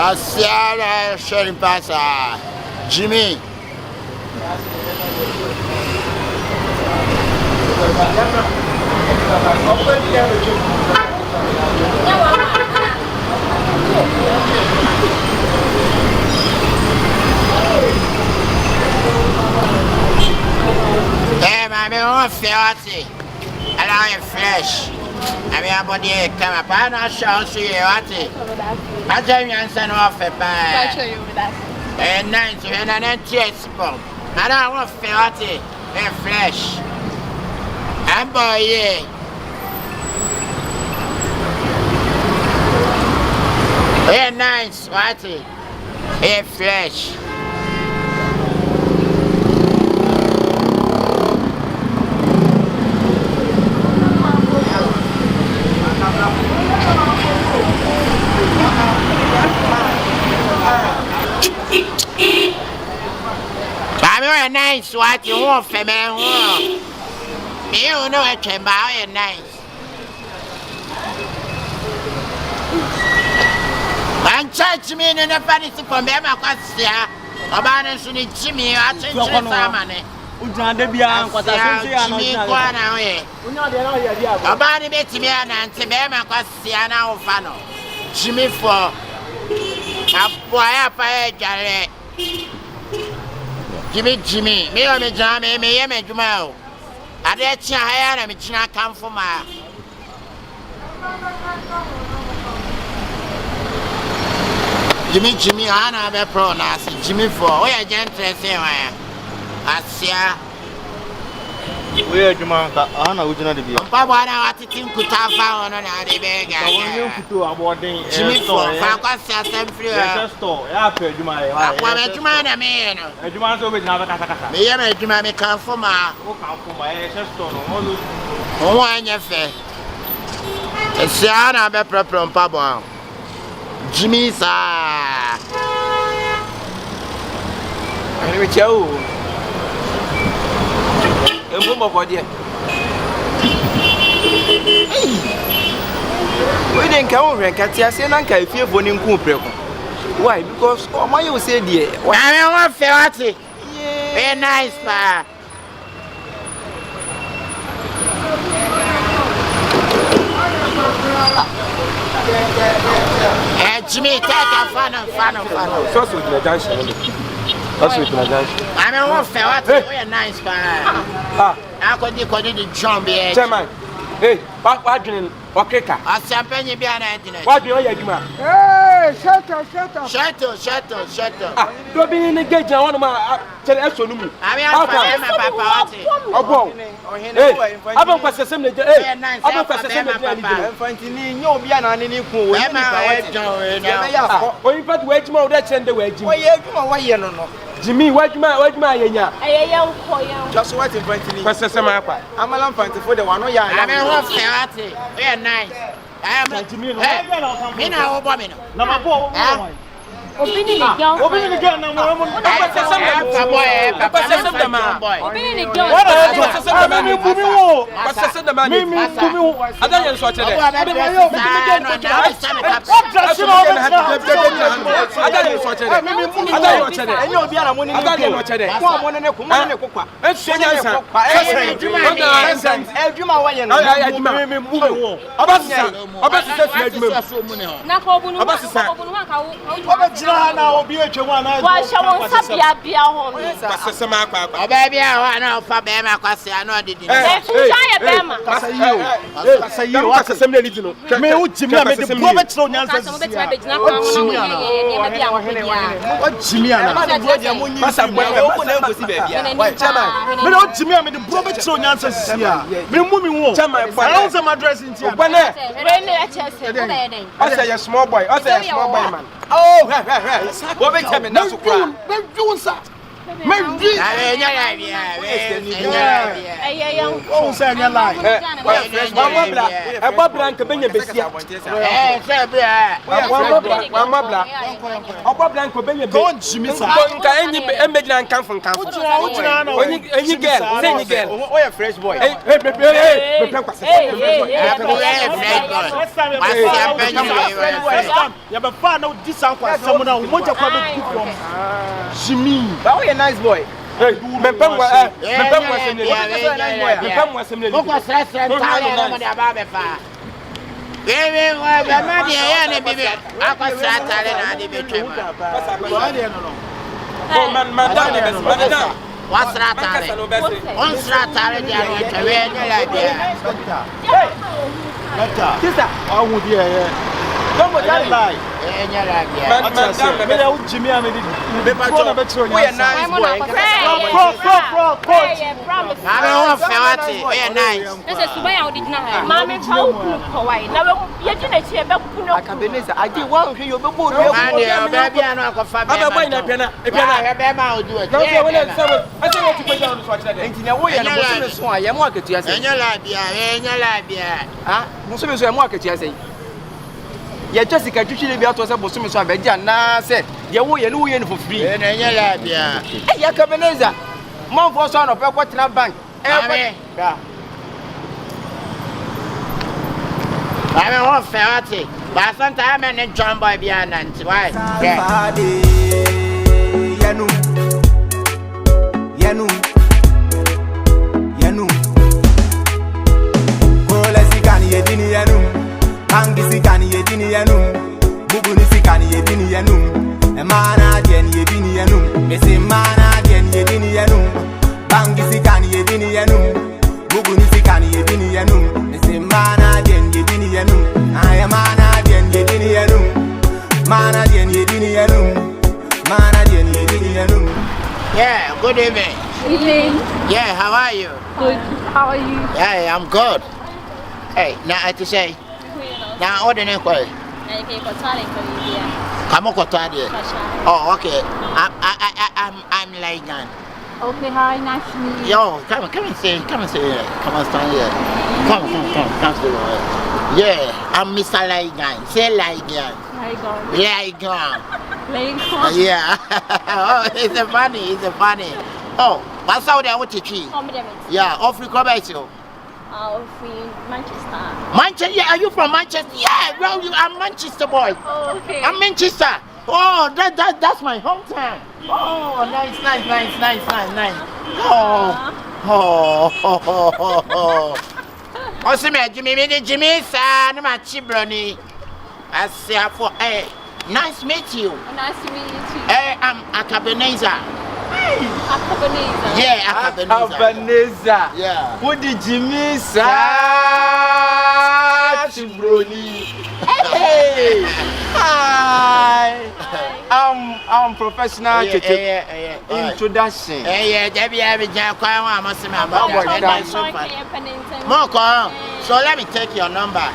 Asiara sharing pasa. Jimmy. Hey, my own fancy. Allow your flesh. I mean, about the camera, I shall see you at it. I tell you, I'm sending off a bag. I'll show you with that. And nice, and an empty spot. I don't want fancy and flesh. I'm boy, yeah. Hey, nice, what it? Hey, flesh. I'm nice, what you want for me? You know I can buy it nice. And church me in the party from them, I got here. About us in Jimmy, I think you're going to be on what I say. About it, me and Tibema Costiana Fano. Jimmy for a boy up a Jimmy, me or me jammy, me and Jumo. I let you hire and it's not come for my Jimmy, I have a pronounce Jimmy for where gentry say I see. Where you want Anna would not be. Papa, I think could have found on a bag. Jimmy for Facas and free store. After you might have a man. And you want to be another Kaka. Me and you may come for my store. Oh, and your face. It's Anna Bepper from Papa. Jimmy, sir. I will tell you. We didn't come and catch us and I feel for him. Why? Because my you said, dear, I want fancy. Very nice, pa. Jimmy, take a fan. So sweet, the dance. That's what I don't want fair. Nice, I could do John B. Hey, what doing? Okay, I champagne be an antenna. What do you want? Hey, shut up. Don't be in the gate. I want to tell you. I mean, Papa. I don't pass a similar day. I don't pass a similar day. Finding no be an unequal. Or in fact, wait more that's in the way. Jimmy, what my just what in front of me. I'm a lamp for the one. I'm very nice. I am Jimmy. Me now, Obama. Number 4. Opening again. Now be a one. Why shall one be a home? Baby, I know for Bema, I know did you. What's a similar little? Me, Jimmy, I made the moment so answer. Small boy, man. Oh, what make him now? Jimmy, oh, you're a nice boy. What's that? What's that? I would hear. Don't lie. Jimmy, I mean, we are nice boy. Akabenezer, I did one for you. Yeah, Jessica, you should be out of some so I bet you now said, you will for free. Hey, Akabenezer, Mom for son of what bank. I'm a ferry, but sometimes I'm in John by beyond and why? Angisi kani yedini yanum, bubunisi kani yedini yanum, emana dien yedini yanum, mesi mana dien yedini yanum, bangisi kani yedini yanum, bubunisi kani yedini yanum, mesi mana dien yedini yanum, ayamana dien yedini yanum, mana dien yedini yanum, mana dien yedini yanum. Yeah, good evening. Evening. Yeah, how are you? Good. How are you? Yeah, I'm good. Hey, now I to say. Now, what the name call? Oh, okay. I'm Laigan. Okay, hi, nice to meet you. Yo, come and say, come and stand here. Come, stay here. Yeah, I'm Mr. Laigan. Say Laigan. Laigan. Yeah. Oh, it's funny. Oh, what's out there? What you treat? Yeah, off the club, Manchester. Manchester? Yeah, are you from Manchester? Yeah, well, I'm Manchester boy. Oh, okay. I'm Manchester. Oh, that's my hometown. Oh, nice. Oh. Also, Jimmy, son, my chibroni. I say, hey, nice to meet you. Nice to meet you too. Hey, I'm Akabenezer. Akabenezer. Yeah, Akabenezer. Yeah. Who did Jimmy say? Hey. Hi. I'm professional. Introduction. Yeah. So let me take your number.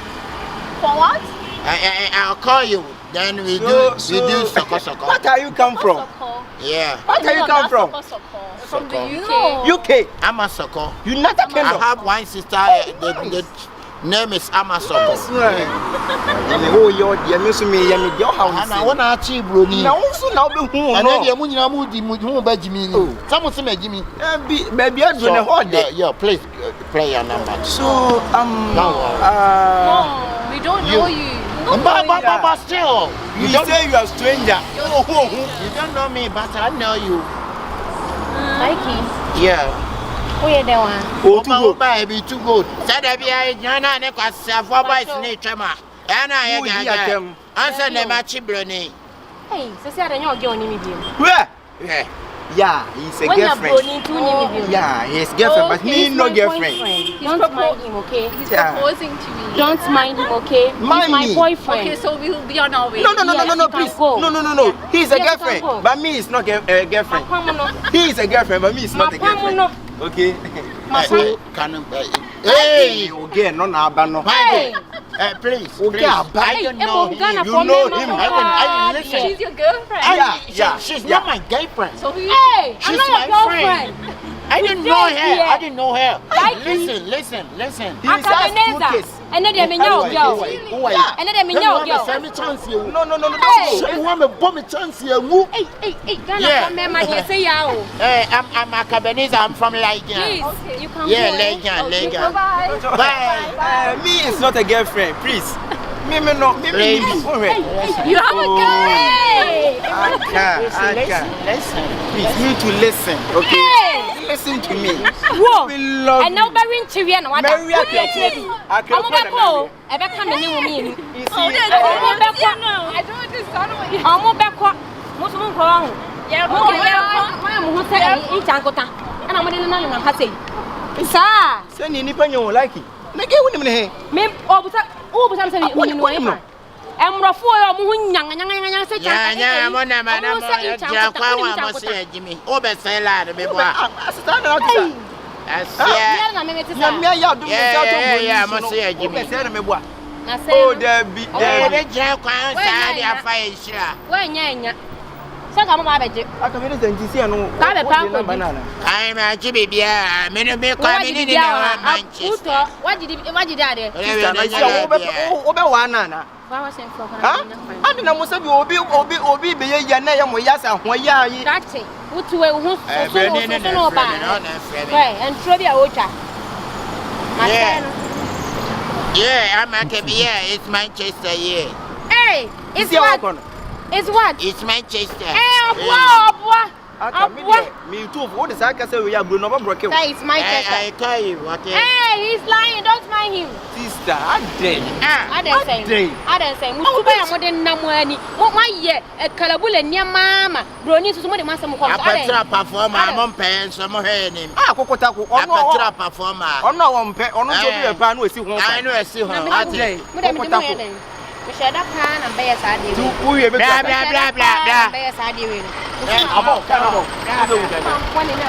For what? I'll call you. Then we do soko. What are you come from? Yeah. What are you come from? From the UK. UK. Amasoko. United Kingdom. I have one sister. The name is Amasoko. Oh, you're the me. Your house. I want to achieve Bruni. Now, also now be who? And then you're moving by Jimmy. Someone say me Jimmy. Baby, I'm doing a hot day. Yeah, please play your number. So No, we don't know you. But still, you say you are a stranger. You don't know me, but I know you. Mikey. Yeah. Who you the one? Oh, too good. Be too good. Said I be a Jana and a for boys nature. And I answer the match Bruni. Hey, so say I know you're me. Where? Yeah, he's a girlfriend. Yeah, he's girlfriend, but me no girlfriend. Don't mind him, okay? He's proposing to me. Don't mind him, okay? He's my boyfriend. Okay, so we'll be on our way. No, please. No. He's a girlfriend, but me is not a girlfriend. He is a girlfriend, but me is not a girlfriend. Okay. Hey, again, no. Hey, Please. Okay, I don't know him. You know him. I listen. She's your girlfriend. Yeah. She's not my girlfriend. So who you? Hey, She's I'm not your girlfriend. I didn't know her. I didn't know her. Listen. Akabenezer. And then me know girl. And then me know girl. No. Hey. So you want me bomb a chance here? Hey, Ghana from my dear say ya. I'm Akabenezer. I'm from Legion. Please, you can Yeah, Legion. Bye. Me is not a girlfriend, please. Me. You have a girlfriend. I can't. Listen. Please, me to listen, okay? Hey. Listen to me. Whoa. We love and now very into and what? Mary Akok. I'm back. I back come and me. I don't understand what you. I'm back. Most of them yeah, I'm say each uncle. And I'm going to have say. Sir, send you nipa you like it. Na get with me. Me but I'm saying you know him. I'm Fufuo mu nyanga say Yeah, mona mana ja kwa wa mo say Jimmy. O be say la de be boa. Stand out there. Yeah, me ya do me yeah, mo say Jimmy. Say na me boa. na say Oh, there be ja kwa sa dia fa yira. Wa nya. Say ka mo ba beje. Akabenezer njisi anu. Ka be pa banana. Ai ma ji bibia, me no me kwa me ni na Manchester. Wajidi ade. Obe wa nana. Wa say for Ha? Andi na mo sabi obi be ye na ya mo yasa ho ya yi. Dati, utuwe hu so no ba. Right, and throw be a ocha. Yeah, I'm Akabia. It's Manchester, yeah. Hey, it's what? It's what? It's Manchester. Hey, boy. Me too. What is that? Say we are Bruno Broke. That is Manchester. I tell you what. Hey, he's lying. Don't mind him. Sister, I didn't say. Mutu ba mo den na mo ani. Mo ye e kalabule nia mama. Broni so mo de masam ko. Apatra performer mo pen so mo he ni. Kokota ko. Apatra performer. Ono wo mpe, ono so be pa na esi ho. I know esi ho. Mo de mo we share that plan and buy a side. Blah. Buy a side. About Canada. One in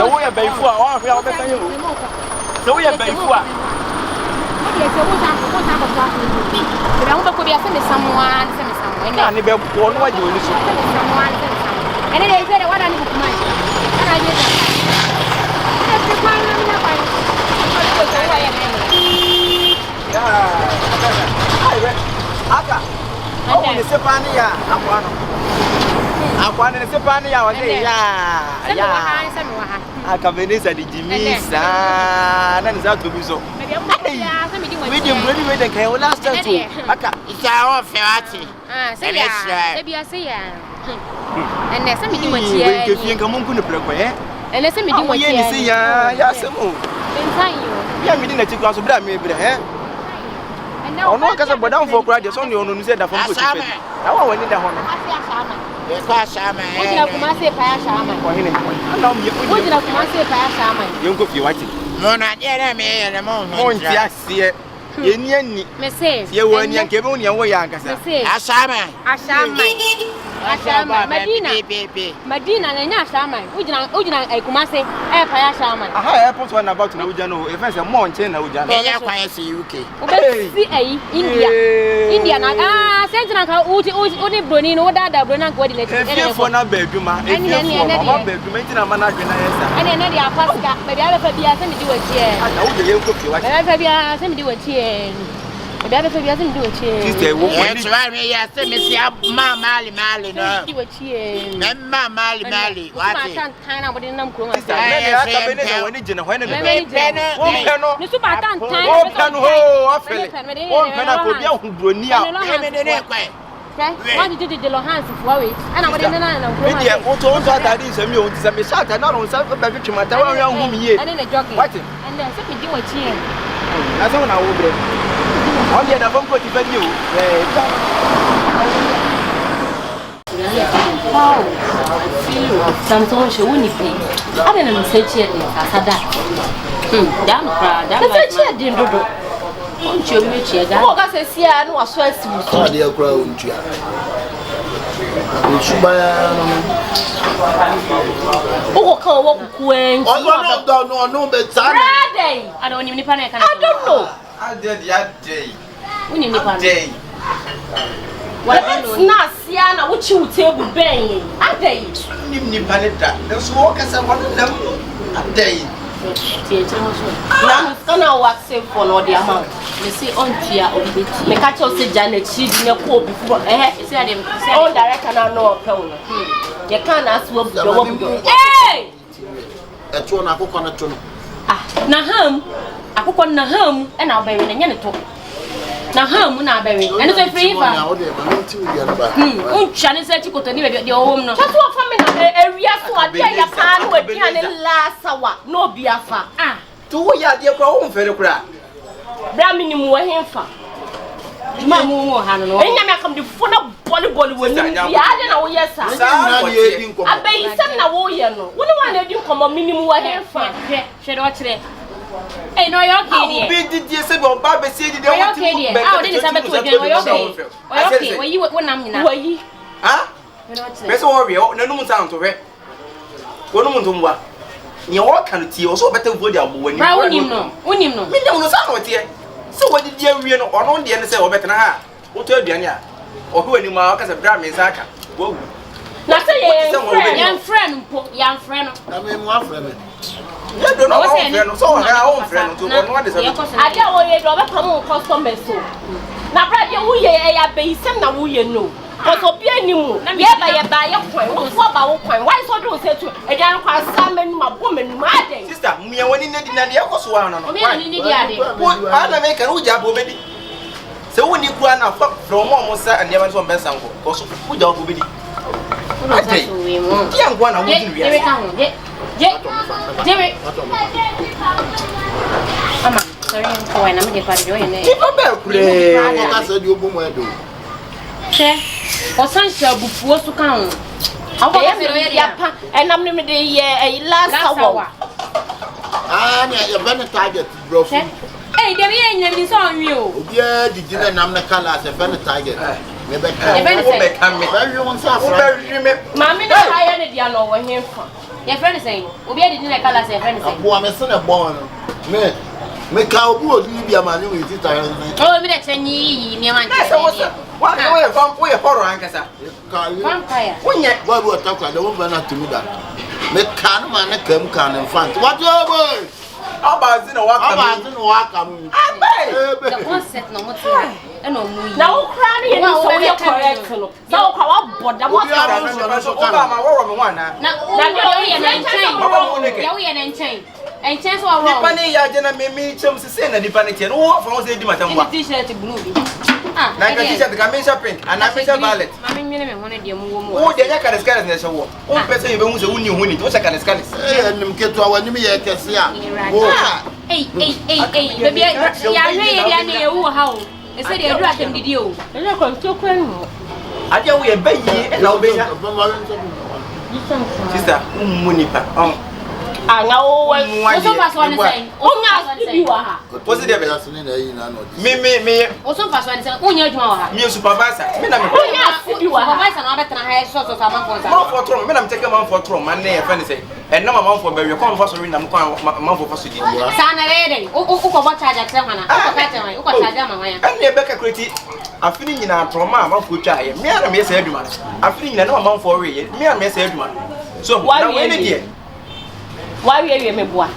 So we are Bayfua, or we are better you. So we are Bayfua. And then they said, what I need to mind. And I did Akabenezer the Jimmy's and is out to be so. We didn't really wait and last time too. It's our ferrati. And there's some doing if you come on to play. And there's some doing see ya, some more. Yeah, we didn't take us to blame me, and now, no, because I'm down for graduates only on said that from I went in the honor. You go for what? No, not yet. Me and the yes, yeah. Yenny, Message, you were young, Cabonia, way, Ashama, Medina, and Yashama, Ujana, a Kumase, a Payashama. I have put one about Ujano, if I say Mountain, Ujana, UK. India, Sentinel, Udi Brunin, or that Brunan coordinated for a bedroom, and bedroom, and then the Apostle, maybe I will be a semi do a chair. I know the young cookie, I will be a semi do a chair. Maybe I will be a semi do a chair. Yes, Mali, no. Do a chair. Mali, what I can't kind of within them. Why did the Lohans for it? And I didn't know. What told that is a meal to some shot and not on self back to my tower young woman here. And then a jockey. What? And then simply do a chair. That's all I will do. Only at a phone call to venue. Sometimes you wouldn't pay. I didn't say cheer. I said that. Down crowd. That's a chair, didn't do. Oh, that's a no, I swear to you. Oh, dear, grown. Oh, come on, Queen. Oh, no, but Friday. I don't even panic. I don't know. I did that day. We need to panic. What not Siana, what you table bang? A day. You panic that. There's walk as I want them a day. I'm gonna work safe for no the amount. You see, on Tia or the me catch us Janet, she's in a court before. Is that him? Oh, direct and I know a pound. You can't ask what the woman go. Hey! That's one Akok on a tune. Ah, Naham, Akok on Naham, and I'll bury the Yanato. Naham, now bury, and it's a free one. Shannon said you could anyway your home. Just what family area so I dare your pan with Diana last hour, no biafa. Ah, 2 years, dear Crown, very crap. Bramini more him for. Mamma, Hannah, and you come to phone up volleyball with me. I don't know, yes, sir. I bet some now, you know. When one of you come a minimum him for. Should watch it. Hey, no, you're okay. Big did you say about Baba said you don't okay. Oh, didn't have to again. Okay, well, you when I'm now. Huh? Let's worry, no sound to it. One you all can see also better for the when you know. When you know, we don't know sound here. So, what did you read on the end say or better? What told you, or who any mark as a Brahmin Zaka? Whoa. Not a young friend. I mean, one friend. You don't know, so our own friend to what is I don't want you to come customers. Now, brother, we are based on now, you know. Because of your new, yeah, by a point. What about point? Why so do say to a young salmon, my woman, my day? Sister, me, when in the Akoswan, I make a good job already. So when you go and from almost and never saw best uncle, also good job already. I say, young one, I wouldn't be. Jerry, Mama, sorry, I'm going to party doing it. I said you will do. Or sunshine Fufuo to count. And I'm limited a last hour. Ah, you're very target, bro. Hey, the man is on you. Yeah, the dinner and the color as a very target. Mammy, I had a know him. Your friend is saying, we had a color as a friend. I'm a son of born. Make our board, Libya, man, with it. Oh, me, 10 years, near my why from where horror Ancasa? Vampire. When yet, why would talk like the woman not to me that? Make can man come in front. What your boy? How about you know what about you welcome? The concept no more. Now, crying, you know, so you're correct. So, how about the one? Now, you're an chain. And chance or money, I didn't make me chums to send a depanity and all from the Madame T-shirt blue. Ah, like a t-shirt, the Camisha pink, and I think a ballet. I mean, one of the woman. Oh, the Yaka is carrying this award. One person who knew when it was a kind of scarlet. And get to our new year, Cassia. Hey, baby, I how. They said you're dragging the deal. And you're going to quit. I tell you, a baby, and I'll be sister, Munipa. I know what so fast one saying. What's the evidence? Me. Also fast one saying, "Oh, you're me supervisor. Me na me. Oh, yeah, supervisor na better na high so man for trom. Me na me take man for trom. Man na friend say. And no man for bury. Come for sorry na man for fasudi. Sana ready. O ko bo charge at hana. O ko charge man. O ko charge man wan. And e be ka kreti. Afini nyina trom man for twa ye. Me na me say aduma. Afini nyina na man for we ye. Me na me say aduma. So, now when it why are you me boy?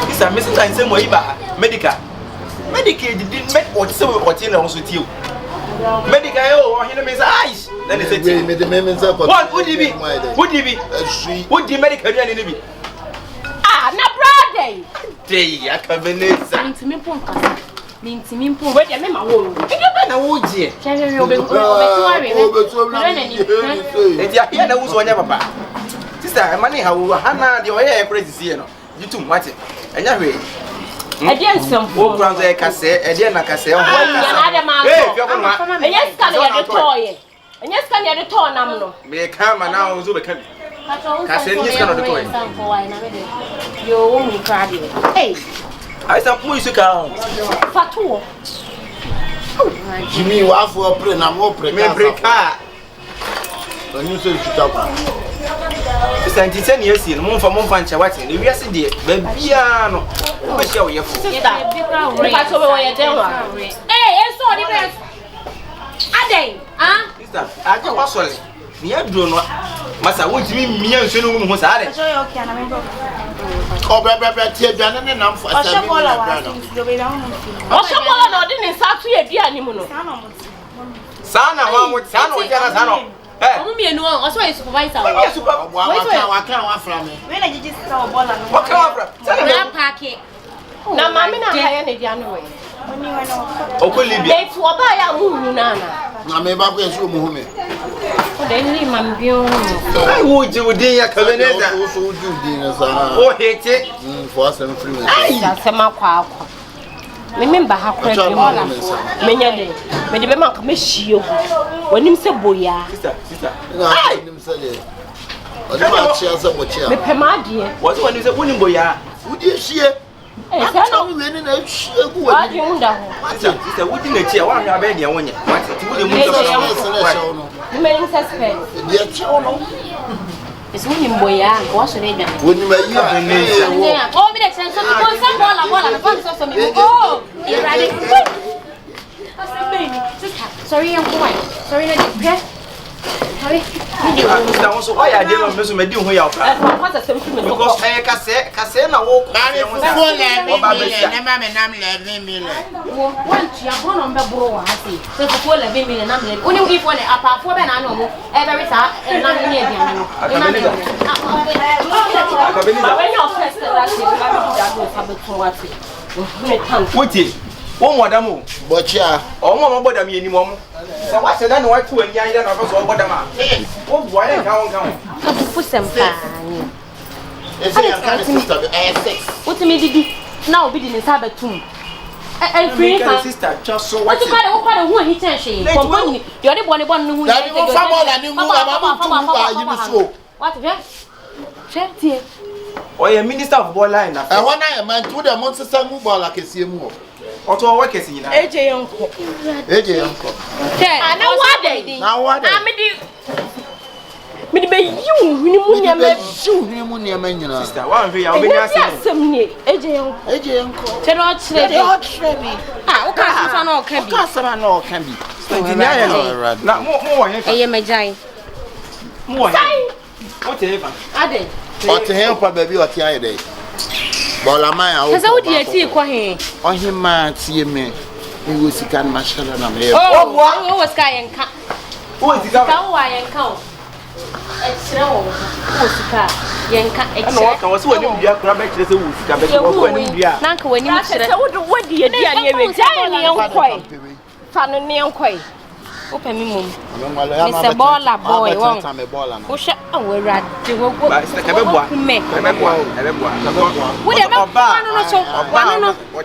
This a message I say mo iba medical. Medical didn't make what say what in also to you. Medical oh he me say eyes. Then they say me the men say what would he be? Would he be? Would the medical do any be? Ah, na brother. Dey Akabenezer. Intimi pon kasa. Intimi pon we dey me ma wo. E dey be na wo je. Chere obetu ya na wo so nya papa. Sister, money how Hannah the way crazy see no. You too much. Enya hwe. Edian some for ground e ka se, edian na ka se. Hey, you come ma. Enya scan ya de toy. Enya scan ya de toy nam no. Me come na o zo be kan. Ka se enya scan de toy. Yo, wo mi crowd. Hey. I some music out. Fatuo. Jimmy wa for pre na mo pre. Me break car. When you say you talk, it's 10 years in Monfa Chawati, the US India, Babiano. What's your year? Hey, it's all the best. Ade, ah? Sister, I don't want to. Near Bruno, Massa, what do you mean? Me and Sunu was at it. Oh, Baba, tear down and I'm for a Sana, one with Sana, I'm me and one, also a supervisor. I can't from me. When I just saw a ball and what camera? Now, packet. now, Mamma, I had a January. Oh, could leave It's what I am, Nana. I may back with you, Then leave my view. I would do a Akabenezer. Also, do dinners. Oh, hate it. For some free. That's a macquac. Remember how quick you are. Many a day. When the man come you. When him say boya. Sister. I didn't say it. I don't share some with you. What's one is a winning boy? Would you see it? I'm not winning a share. What do you wonder? Sister, what did you say? One have any one yet? What's it? You may suspect. Yet, it's winning boya. What's the name? wouldn't you have Oh, me extend some ball and a bunch of some. Oh, you're ready. Sorry, I'm quiet. Sorry, not Sorry. Why I didn't miss me doing here. Because I can say, I walk. Once you are born on the bro, I see. So for 11 million, I'm only if one apart for an animal, every time, and I'm near the animal. One more damo, but yeah, more about me anymore. So what's the one to a young of us or what am I? Oh, why I can't put some fun. It's a sister, What me did now be in the Sabbath tomb. And free sister, just so what you got a woman he tells you. You're the one who what is it? Or a minister of ball line. And when I am man to the monster sang ball like a CMO. Or to a workers in AJ Uncle. AJ Uncle. Now what? I'm sister, one way I'll be asking. AJ Uncle. Can be. Not more. I am a giant. More. Whatever. Or to help a baby or tie day. Bolamaya, because I would see quiet. On him, man, see me. We will see can marshal and I'm here. Oh, what was Sky and Count? Who is the Why and Count? It's no. Who's the car? Yanka, I was when you are grabbing the woods. Nanka, when you said, what do you do? Funny, open me, mum. It's a baller boy. I'm a baller. Push up and we're at the work.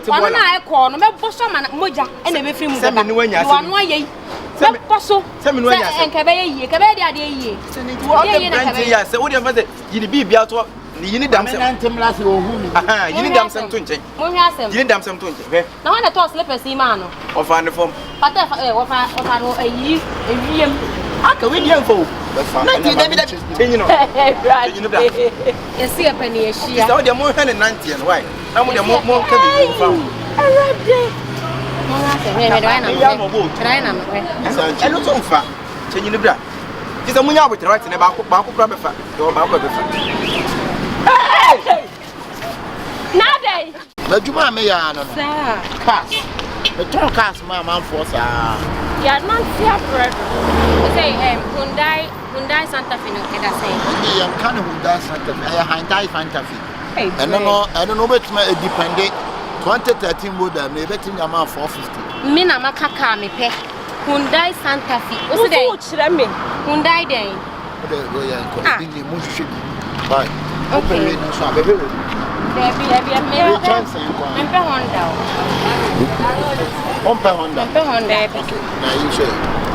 One I call no bosom and moja and a film. One way. Puzzle, and Cabay, Cabay, yes, so what do you have? You be out of you need them some last you need them some 20. You need them some 20. Now, I thought slippers, man, or find the form. but a year, I can win young folk. You know, you see a penny, she is out there more than 90 and why? Now, we are more coming from. I look so far. Changing the bra. It's a munya with the right in a back of rubber fat. Nowadays, but you may cast. The tall cast, my man for sir. you are not here. Say, Hyundai Santa Fe, I say. I am kind of Hyundai Santa Fe. Hyundai Santa Fe. I don't know what my dependent 2013 model, maybe think I'm 450. Mina Makaka, me pay. Hyundai Santa Fe. What's the name? Hyundai Day. Bye. Okay.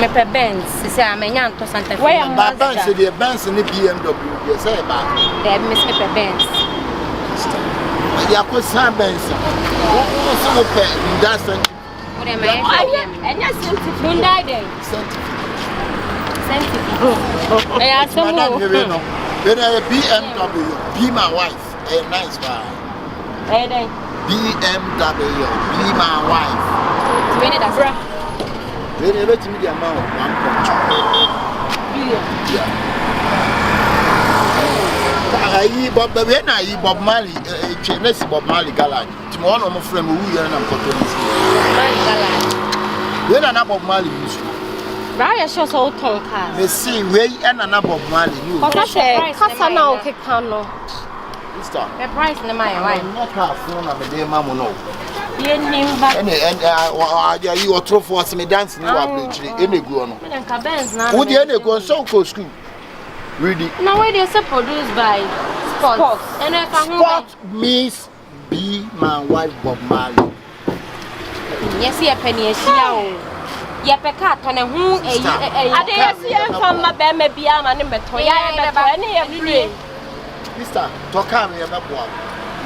Me Benz, c'est à Menyan to Santa Fe. Where am I? Benz, the Benz and the BMW. Yes, I back. They miss me Benz. Yeah, put some Benz. That's What am I? And yes, Hyundai Day. BMW. Be my wife. Nice guy. BMW. Be my wife. Really, let me the amount of 1.2 billion. Bob Marley, Bob Marley Gallant. Tomorrow, I'm a friend who you and I'm Bob Marley. Right, shows all tonka. They see way and another Bob Marley. You price in my wife. Not half phone of a day, Mamma. No. And you are true for me dancing. You are any good. Would you any go so close school? Really? No way, they're produced by Sports. And if Sport means be my wife, Bob Marley. Yes, yeah, penny. Yapecat on a who a from my baby, be a man in Betoya and any Mr. Tokami about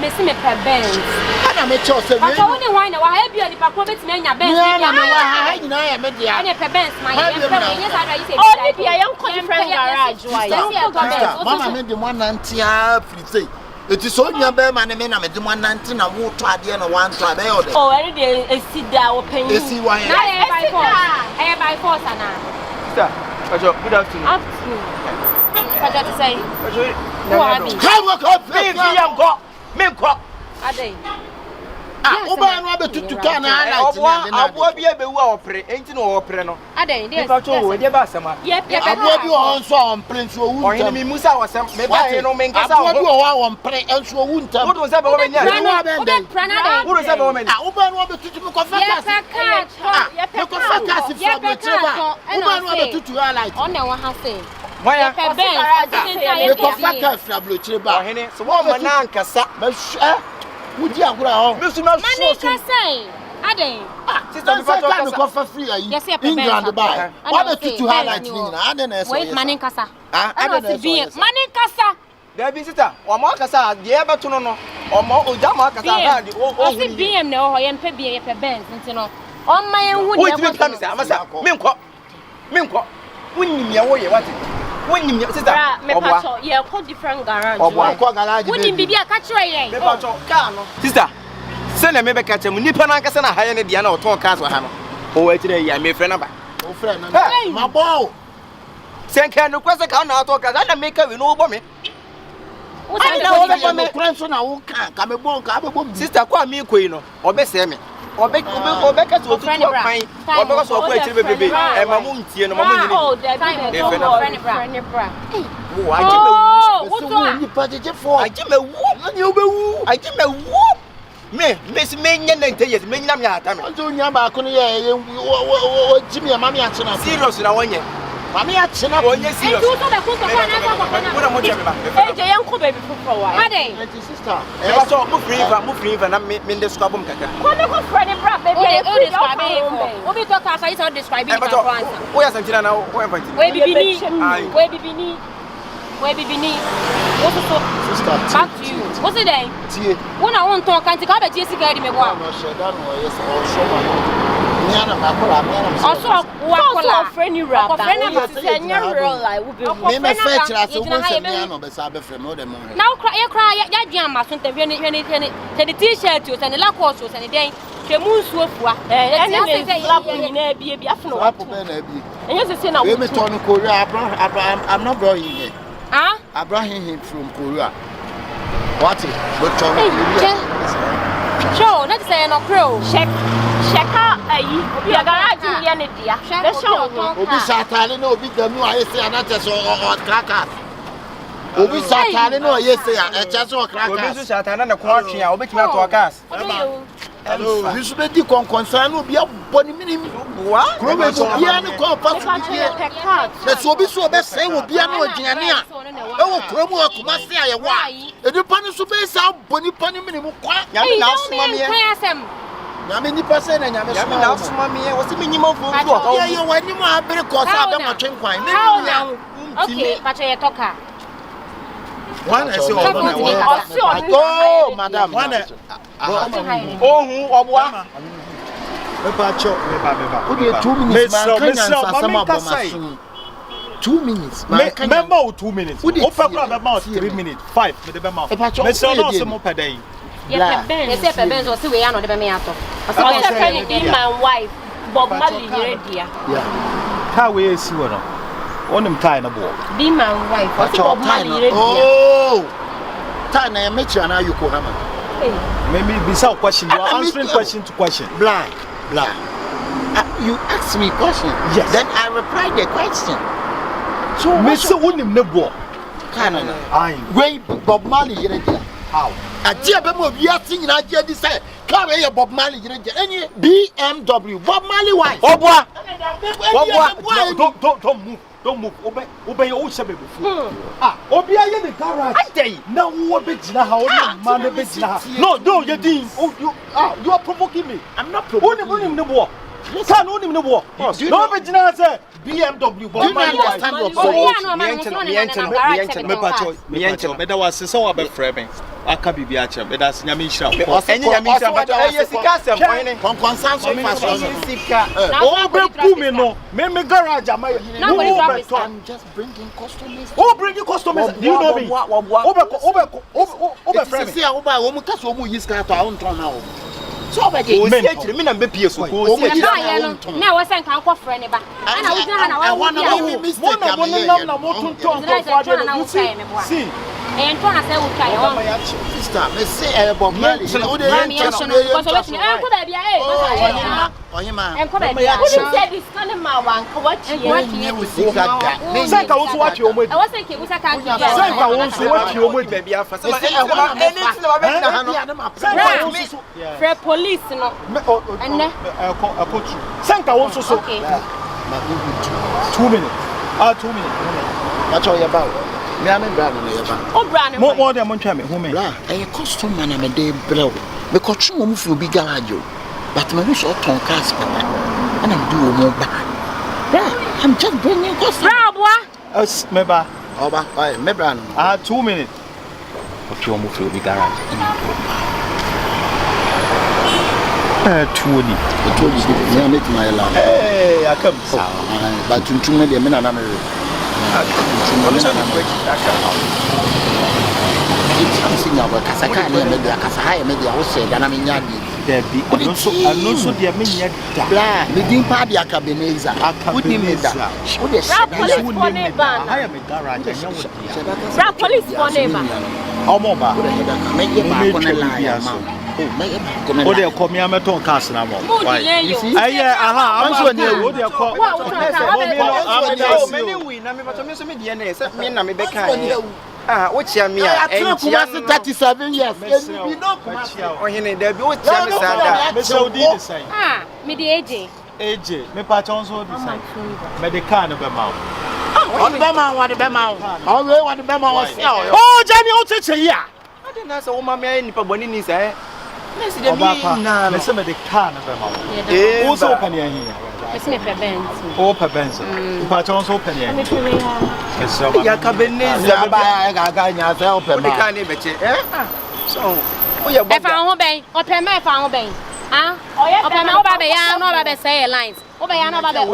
Missing a per Benz. I make sure I only wine, I have you at the Pacovet Name, a Benz. I am a Benz, my yes, I am different garage. Mamma made the 190. It is only a bear man, and I'm at the 119. I won't try the end of one tribe. Oh, every day I sit down open. You see why I am by force, Anna. Good afternoon. What to say? Oba no be tutu kan na light na abo bia be wo opre enti no opre no ade dey we dey ba sama abo bi o nso on pre nso wu ntam ohini mi musa wasam me ba he no me nkasa abo bi o on pre nso wu ntam wo do se be wo menya wo do se be wo menya oba no be tutu me ko focus me ko focus from the traba oba no be tutu light on na wa ha say Why me ko focus from the traba ohini so wo ma na nkasa would you agree on? Mr. Money can say, Ade. Sister, if I talk for free, England buy. What about to highlight? I don't know. Wait, Money Casa. I don't know. Money Casa. There be sister, or more Casa, the ever to know, or more Ojama Casa. Oh, BM no, I am Pebby a Benz, you know. On my own, wait, Minko, when you away, what? When you sister, yeah, called different garage. Wouldn't be a catcher. Sister, send me back at him. Nippon Casana, higher than Diana or Tom Castle Hammer. Oh, wait today, I may friend. Oh, friend, my ball. Send can request a car now, talk as I make a no bomb. I know my grandson, I won't come a bone, sister, call me Queen or best me. Or back to a friend of mine, or because of wait to baby, and my moon tea and my moon. Oh, that's friend of I give a whoop, you woo, I give a whoop. Me, Miss Minion and Tayas, Miniam Yatam. I'm doing Jimmy and Mammy Achina. Serious in a 1 year. Mammy Achina, 1 year serious. Uncle baby for a while. Sister, I saw move free, and I made the scabum caca. What a friend of Brad, baby, what we talk as I saw describing. Where's Antina now? Where be beneath? What's the back to you? What's the day? When I want to talk, I think I'll Jessica. Also, what friend you rap? Now cry, Yama, the t-shirt and the lack horses and the day. The moon swoop, and I'm not going here. I brought him from Korea. What? Show, let's say no crow. Check out a garage in India. Let's show. Obi Satani no big the new I say another or crackers. Obi Satani no yes say a chance or crackers. Obi Satani and a quarter, I'll be to our cars. Hello, you should be concerned will be a body minimum. What? That's what we saw best say will be an Ogiania. Oh, Cromo, Kumasia, why? And the punish to base out Bonnie Pony minimum. Yamini person and Yamina, Mammy, was the minimum for you when you are very close out of my train quine. Okay, but I talk. One is oh, madam, one. Oh, Obama. Who 2 minutes, 2 minutes. Member 2 minutes. Open about 3 minutes. 5 with the member. Mr. No some per day. Yeah, they say Benz or see we are not the meato. I say my wife, Bob Marley, dear. Yeah. How we is you on? On them time about. Be my wife. Bob Marley. Oh, time I met you and now you call him. Maybe be some question. You are answering question to question. Blah. You ask me question. Yes. Then I reply the question. So Mr. Unim Nebo. Canada. I Way Bob Marley. How? A dear Bemo, we are singing. I just decide. Carry a Bob Marley. Any BMW. Bob Marley wife. Oh, boy. Don't move. Obey your own baby. Obey in the garage. I tell you. Now, what bit how man bit now? No, you didn't. You are provoking me. I'm not provoking the war. Listen, only in the war. No, but say BMW. Bob Marley. Akabenezer, but that's Yamisha. Any Yamisha, but I see Cassia. Me garage. I'm just bringing customers. Oh, bringing customers. Do you know me? Over friends. See, I will use car to own now. So I get me and be PS. Now, I sent our friend back. And I want to see. And Tona said, sister, let's say Bob Marley. Say this kind of man, what you watch your way. I was thinking, we can't police, no, and then Sanka also so 2 minutes. 2 minutes. That's all about. Me am brand no yeba. Oh brand. More than one time home. Bra, e custom man am dey brew. Me ko twu mo fi obi garage. But me wish o ton cars papa. And I'm do mo ba. Bra, I'm just bringing custom. Bra boy. Us meba. Oba, me brand. 2 minutes. O twu mo fi obi garage. 2 ni. Me make my la. Hey, I come. But tuntum me dey me na na me. I'm saying about Kasaka, media, Kasahaya, media, who said, and I'm in Yadi. There be also the Minia, the Dim Party Akabenezer. Akabenezer. I am a garage. Police for name. How more? Make it back on a lie. Oh, they'll call me a metal castle. I'm what's your mere 37 years? Oh, you there be what me the AJ, me patron so decide. Me the can of a mouth. What the Bema? Oh, Jenny, what's it here? I didn't ask a woman, any Pabonini, eh? Let's see the can of a mouth. Also, open here. It's me for Benz. Oh, per Benz. Patron so penny. Akabenezer, the can't even check. So, we are found Bay, or Pema found Bay. Ah, or Pema Baby, I know about the say lines. Over I know about the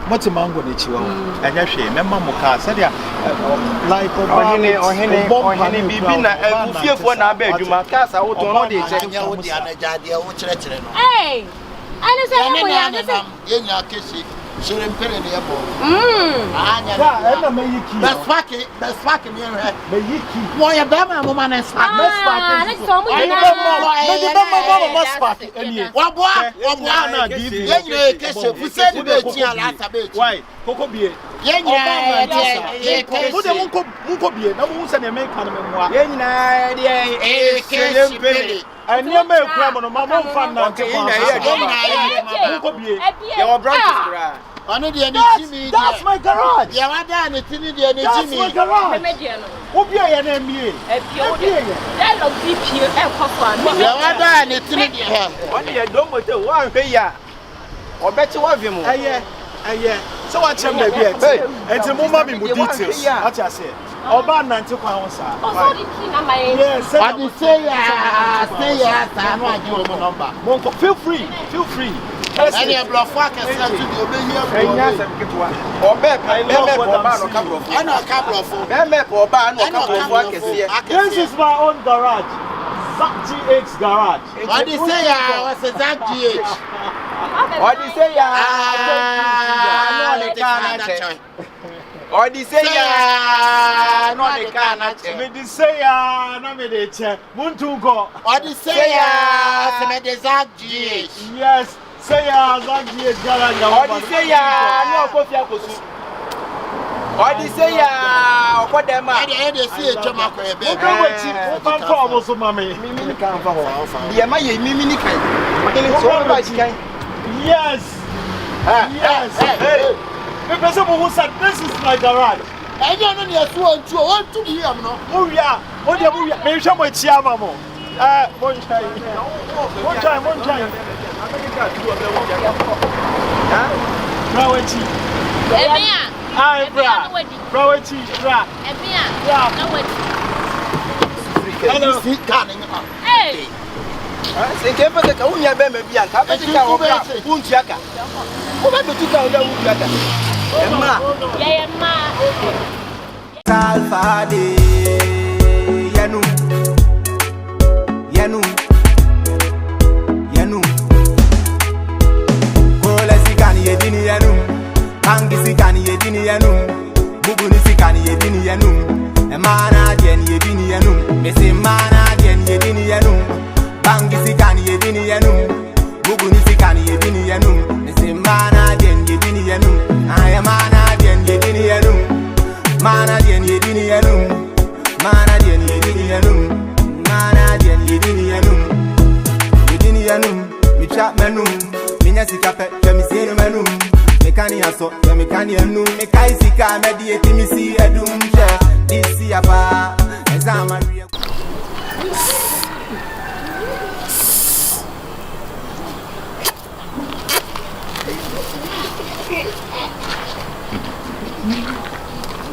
What's a mango that you are? And actually, remember Moka said, like, or Henny, fear for an abed, you must cast out on the hey, I say, so I'm telling you, that's fucking me. Why a Bama woman is why? Coco beer. And you may come on my mom fan now. That's my garage. Yeah, I done it in the energy. That's my garage. Who be an MBA? That look deep here. Yeah, I done it in the What do you do with the one pay? Or bet you have him. So what can they be? And the moment with details. What I say. Oba 90 pounds. Yes, I did say, I'm not your number. Feel free. Feel free. Any of your flock and send to the obey or back. I know a couple of This is my own garage. Zach GH garage. What do you say? I was a Zach GH. What do you say? Or the say no they cannot me say no me dey che muntu go or the say me dey Zach GH. Yes, say Zach GH garage. Or the say no kofi akosu. Or the say okọ dem a dey see a chama ko ebe. Who can come also mama? Mimi kan fa ho. Dey ma ye mimi ni kan. So ba ji kan. Yes. Yes. Hey. The person who said this is my garage. I don't know your two to be here, no. Oh yeah, maybe some way chiama mo. One time. Brawechi. Emia. Hi, Brawechi, bra. Emia. Hello. Hey. Say ke fa ka unya be me bia ka be ka o bra untiaka. Ko ba to ka o da untiaka. Emma. Yeah, Emma. Alpha de Yanu. Kola sikani yedini Yanu. Bangi sikani yedini Yanu. Buguni sikani yedini Yanu. Emana jen yedini Yanu. Mesi mana jen yedini Yanu. Bangi sikani yedini Yanu. Buguni sikani yedini Yanu. Mesi mana jen yedini Yanu. I am mana jen yedini Yanu. Mana jen yedini Yanu. Mana jen yedini Yanu. Mana jen yedini Yanu. Yedini Yanu. Mi chat menu. Minya sikape. Femi senu menu. Mekani aso. Mekani enu. Mekai sika. Medi etimisi edum. Disi apa. Ezama ria.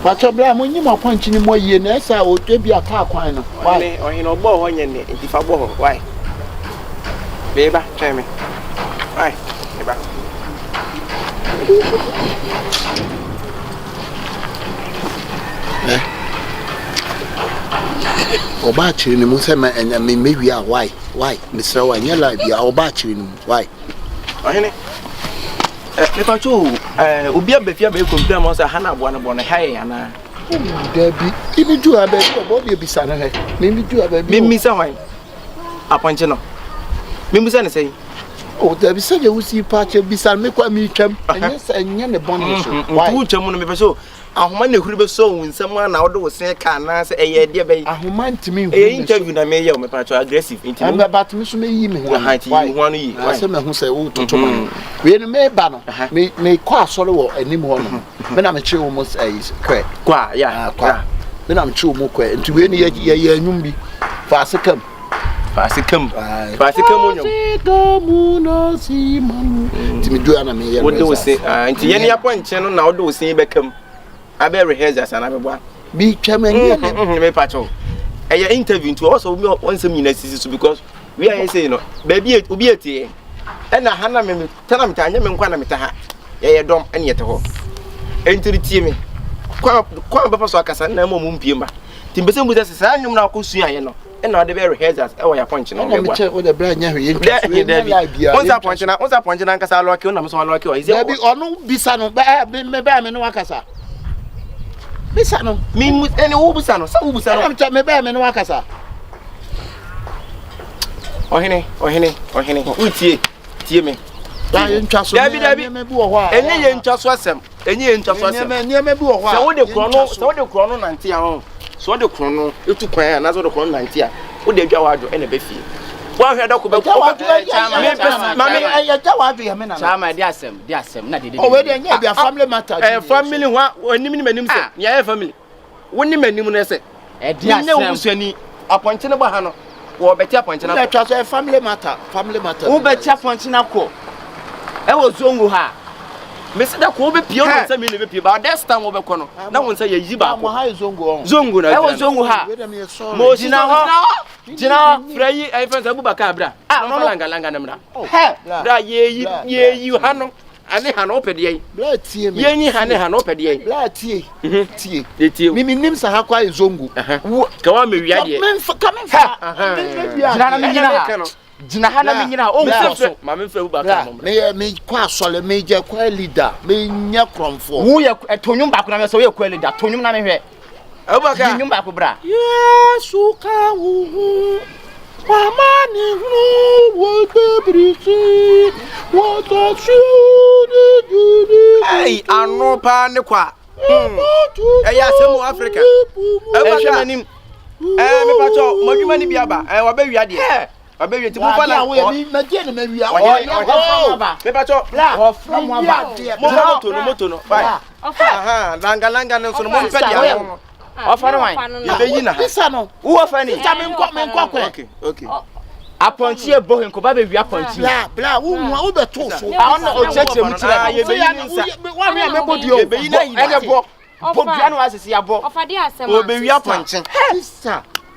Pacho bra mo nyi mo kwanchi ni mo yie na esa o twa bi aka kwan no. Why? O hin ogbo ho nye ne ntifa gbo ho. Why? Beba, try me. Why? Beba. Oba chiri ni mo se me enya me mewi a why? Mr. Wa nya la bia oba chiri ni why? O hin me pacho obi abafia be computer mo say hana abo na bo na haye ana. Dabi ibi ju abe obo bi bisa na he. Me bi ju abe. Me misa hwan? Aponche no. Me misa ne say. Oh, dabi se je usi pache bisa me kwa mi twam. Enya ne bon so. Why? Tu twam no me pacho. Ahoma na huru be so winsam na wo de wo sen ka na se eye de be. Ahoma ntimi hu. Interview na me ye o me pacho aggressive interview. Amba bat me so me yi me hu. Why? Hu anu yi. Se me hu se wo toto man. We no me ba no. Me kwa asore wo anim ho no. Me na me che wo mo kwe. Kwa ya. Kwa. Me na me che wo mo kwe. Nti we ni ye anyum bi. Fa sekam. Fasikam onyom. Fasikam no si man. Nti me du ana me ye. Wo de wo se nti ye ne aponche no na wo de wo se bekam. Abe rehearsals ana be bua. Bi twam anya. Me pacho. Eya interview nti also we on some university so because we are saying no. Baby obi etie. E na hana me tana metanya me nkwa na metaha. Ye dom ene yete ho. Entiri tie me. Kwa ba so akasa na mo mpie mba. Timbese mbu se sa anyum na akosu aye no. E na de be rehearsals e wo ya punch no. Na me che wo de bra nya hwe ntwa. Onza punch na nkasa aloke na me so aloke o. Dabi onu bisa no me no akasa. Bisa no. Mi ene wo bisa no. Sa wo bisa no. Me ba me no akasa. Ohene. Tie me. Ya ye ntwa so. Dabi me bi wo ho a. Enye ye ntwa so asem. Enye me bi wo ho a. Se wo de krono nante a ho. So wo de krono etu kwan a na so de krono nante a. Wo de dwa wado ene be fie. One head up. Mammy, I tell what you have. Chama, dear Sam, not the already a family matter. A family, one minimum, yeah, family. One minimum, say, a dear Sam, appointed a bahano, or better appointed a family matter. Who better appointed a co? I was Zongo ha. Mr. Kobe Pio, some million people, but that's time over corner. No one say a Ziba, Zongo, I was Zongo ha. Jina, Frey, I found Abubakabra. Ah, no longer Langanamra. Oh, ye, you Hano, and they han opened ye. Blood tea, ye, han opened ye. Blood tea, tea. Mimi names are quite Zongo. Come on, me, coming for Jinahana Mina, oh, Mamma Fubaka. May I make quite major quite leader, may Nyakron for. Who are a Tonyum back, so you're quite that Tonyum Name. Abaka, you back, bra. Yes, Suka, Mamani, what the what a shoe. Hey, I'm no panequa. Hey, some Africa. Abaka, me pacho, Mogimani Biaba, I will be ready. I beg you to move on.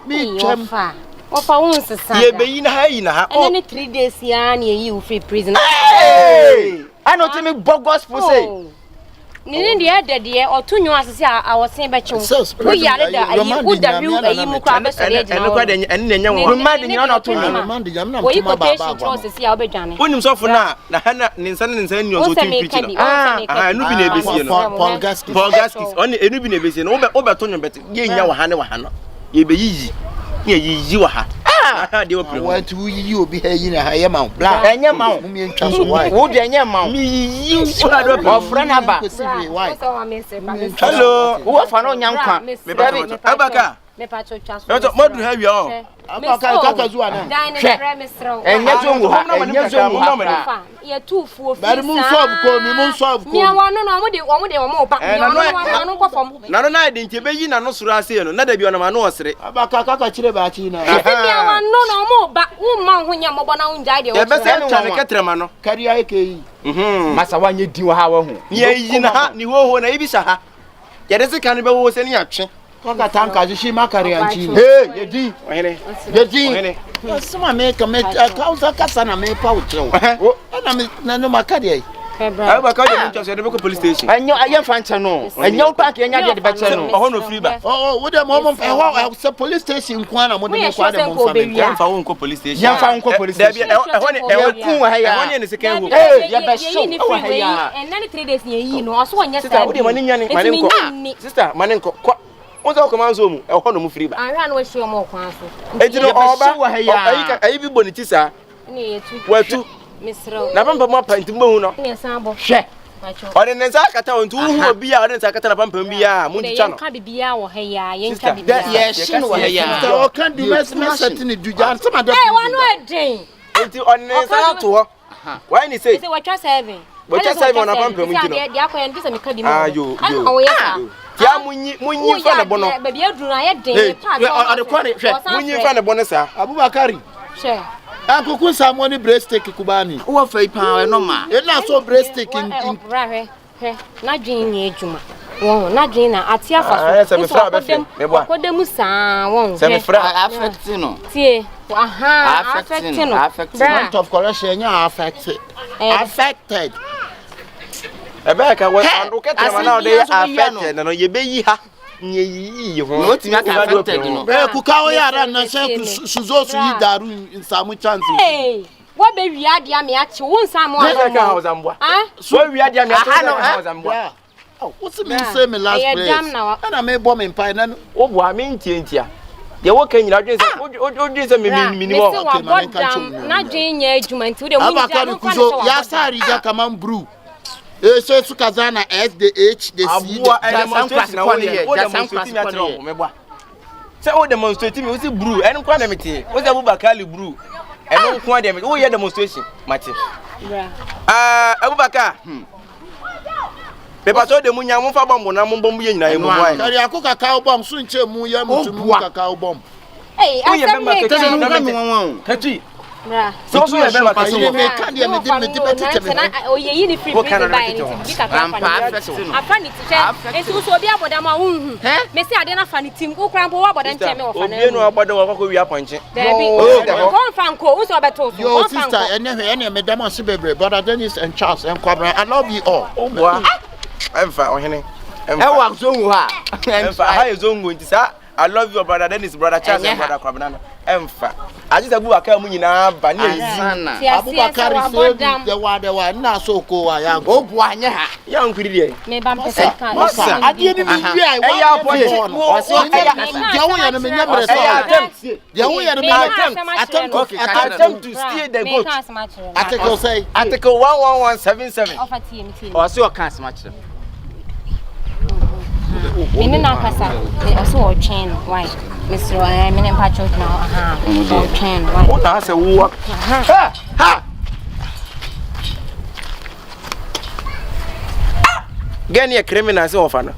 Maybe Ofa won't say. Ye be in high. Only 3 days here near you free prison. Hey! I know to me bogus for say. Nini the other day or 2 new as I was saying about you. We are the who the real a you crab and reminding you not to me. We quotation to see our Bejani. When you saw for now, the Hannah Ninsan and Sen, you're preaching. I knew been a busy Paul Gaskis, only a new busy, and over Tony, but ye know Hannah. Ye be easy. You are they were to you be in a high amount. Black and your mouth, me and Charles White. Would your mouth? Me, you friend about. Hello, who are found young crap? Abaka. What do have you all? You're too full. But Moonsolve, me, I want no more back. Not I didn't be in a Nosuracian, not be on a manosre. Abaka Chiribachina. I want no more back. Woman, when you're mobile, died. You're best Catramano. Kyekyeku. Massa, when you do how ye in a hat, you won't Abisha. Yet as a cannibal was any action. Tanka, she macari and she. Hey, ye some make a council Cassana may pouch. And I'm no Macadi. Abaka just at the local police station. I know I am Fantano. And your pack and you're the better. Oh, free back. Oh, what a moment for police station. Quana, what do you for police station? Young found police station. I want to second. Hey, you're best. And then 3 days near you know, I saw yesterday. Sister, Manenko. What's our command zone? A honor free back. I ran with your more counsel. I didn't know I bonitisa. Where to Miss Rowe. November more paint moon. Yes, I'm check. Or in Zakata and 2 be out in Zakata Pampia, Munchano. Can't be our hair, yes, she know her. Can't be certain to Jan. Some other one more day. On why you say what you're saving? What you're saving on a pump? Ah, you. When you find a bonnet, baby, you do not day. When you find a bonus, Abubakari. Sure. Uncle Kunsa breast take Kubani. Who are fake power no man? It's not so breast taking. Not Jean Juma. Oh, not Gina. At Tiafa. What the Musa won't say affectino. See, aha, affecting of correction, you're affected. Affected. Rebecca was now they are affected, and you be ha. What you affected? Kukawaya and Suzo Daru in some chance. Hey, what baby had yammy at you? Won't someone so we had yammy. Oh, what's the mean? Say me last place. Now, and I may bomb in pine and oh, I mean, Tintia. You're working out this. What is a minimum? Not Jane Edgement to the Abakarukuzo, Yasari Yakaman brew. So Sukazana as the H, the say, oh, demonstrating with the brew and quantity. What's a Bubakali brew? And no one them. Oh, yeah, demonstration, Martin. Abubakar. Pepa so de munya mo fa bomb na mo bomb ye nyina ye mo boy. Kari Akok kakao bomb so nche mu ye mutumu kakao bomb. Hey, I said me Kati. Bra. So so ye be ma kati mo. Me kan de me di beti me. Oh ye yi ni free free buy anything. Bi kakao fa. Afa ni t-shirt. Enti so obi aboda ma hu. Me say ade na fa ni team. Wo kran bo wo aboda nche me wo fa na. Obi no aboda wo ko wi aponche. Kon fan ko, wo so beto so. Yo sister, ene me dem ase bebre. Brother Dennis and Charles and Kwabra. I love you all. Oh boy. Emfa ohene. Ewa zongu ha. Emfa ha zongu nti sa I love you brother Dennis, brother Charles and brother Kwabra. Emfa. Aji sabu aka mu nyina ba na Sana. Abubakar say the wa na so ko wa ya go Bu anya ha. ya nkuri die. Me ba mpesa kan. Masa Agyenim wi ai wa ya point. Je wo ya no me nyamre so. Je wo ya no me attempt to steal the goat. Article say Article 11177. Offer team. O se o kan sma kire. Me na kasa. Me so o chain why? Mr. I mean patcho now. O chain why? What I say wo. Ha. Gani a criminal say ofa no.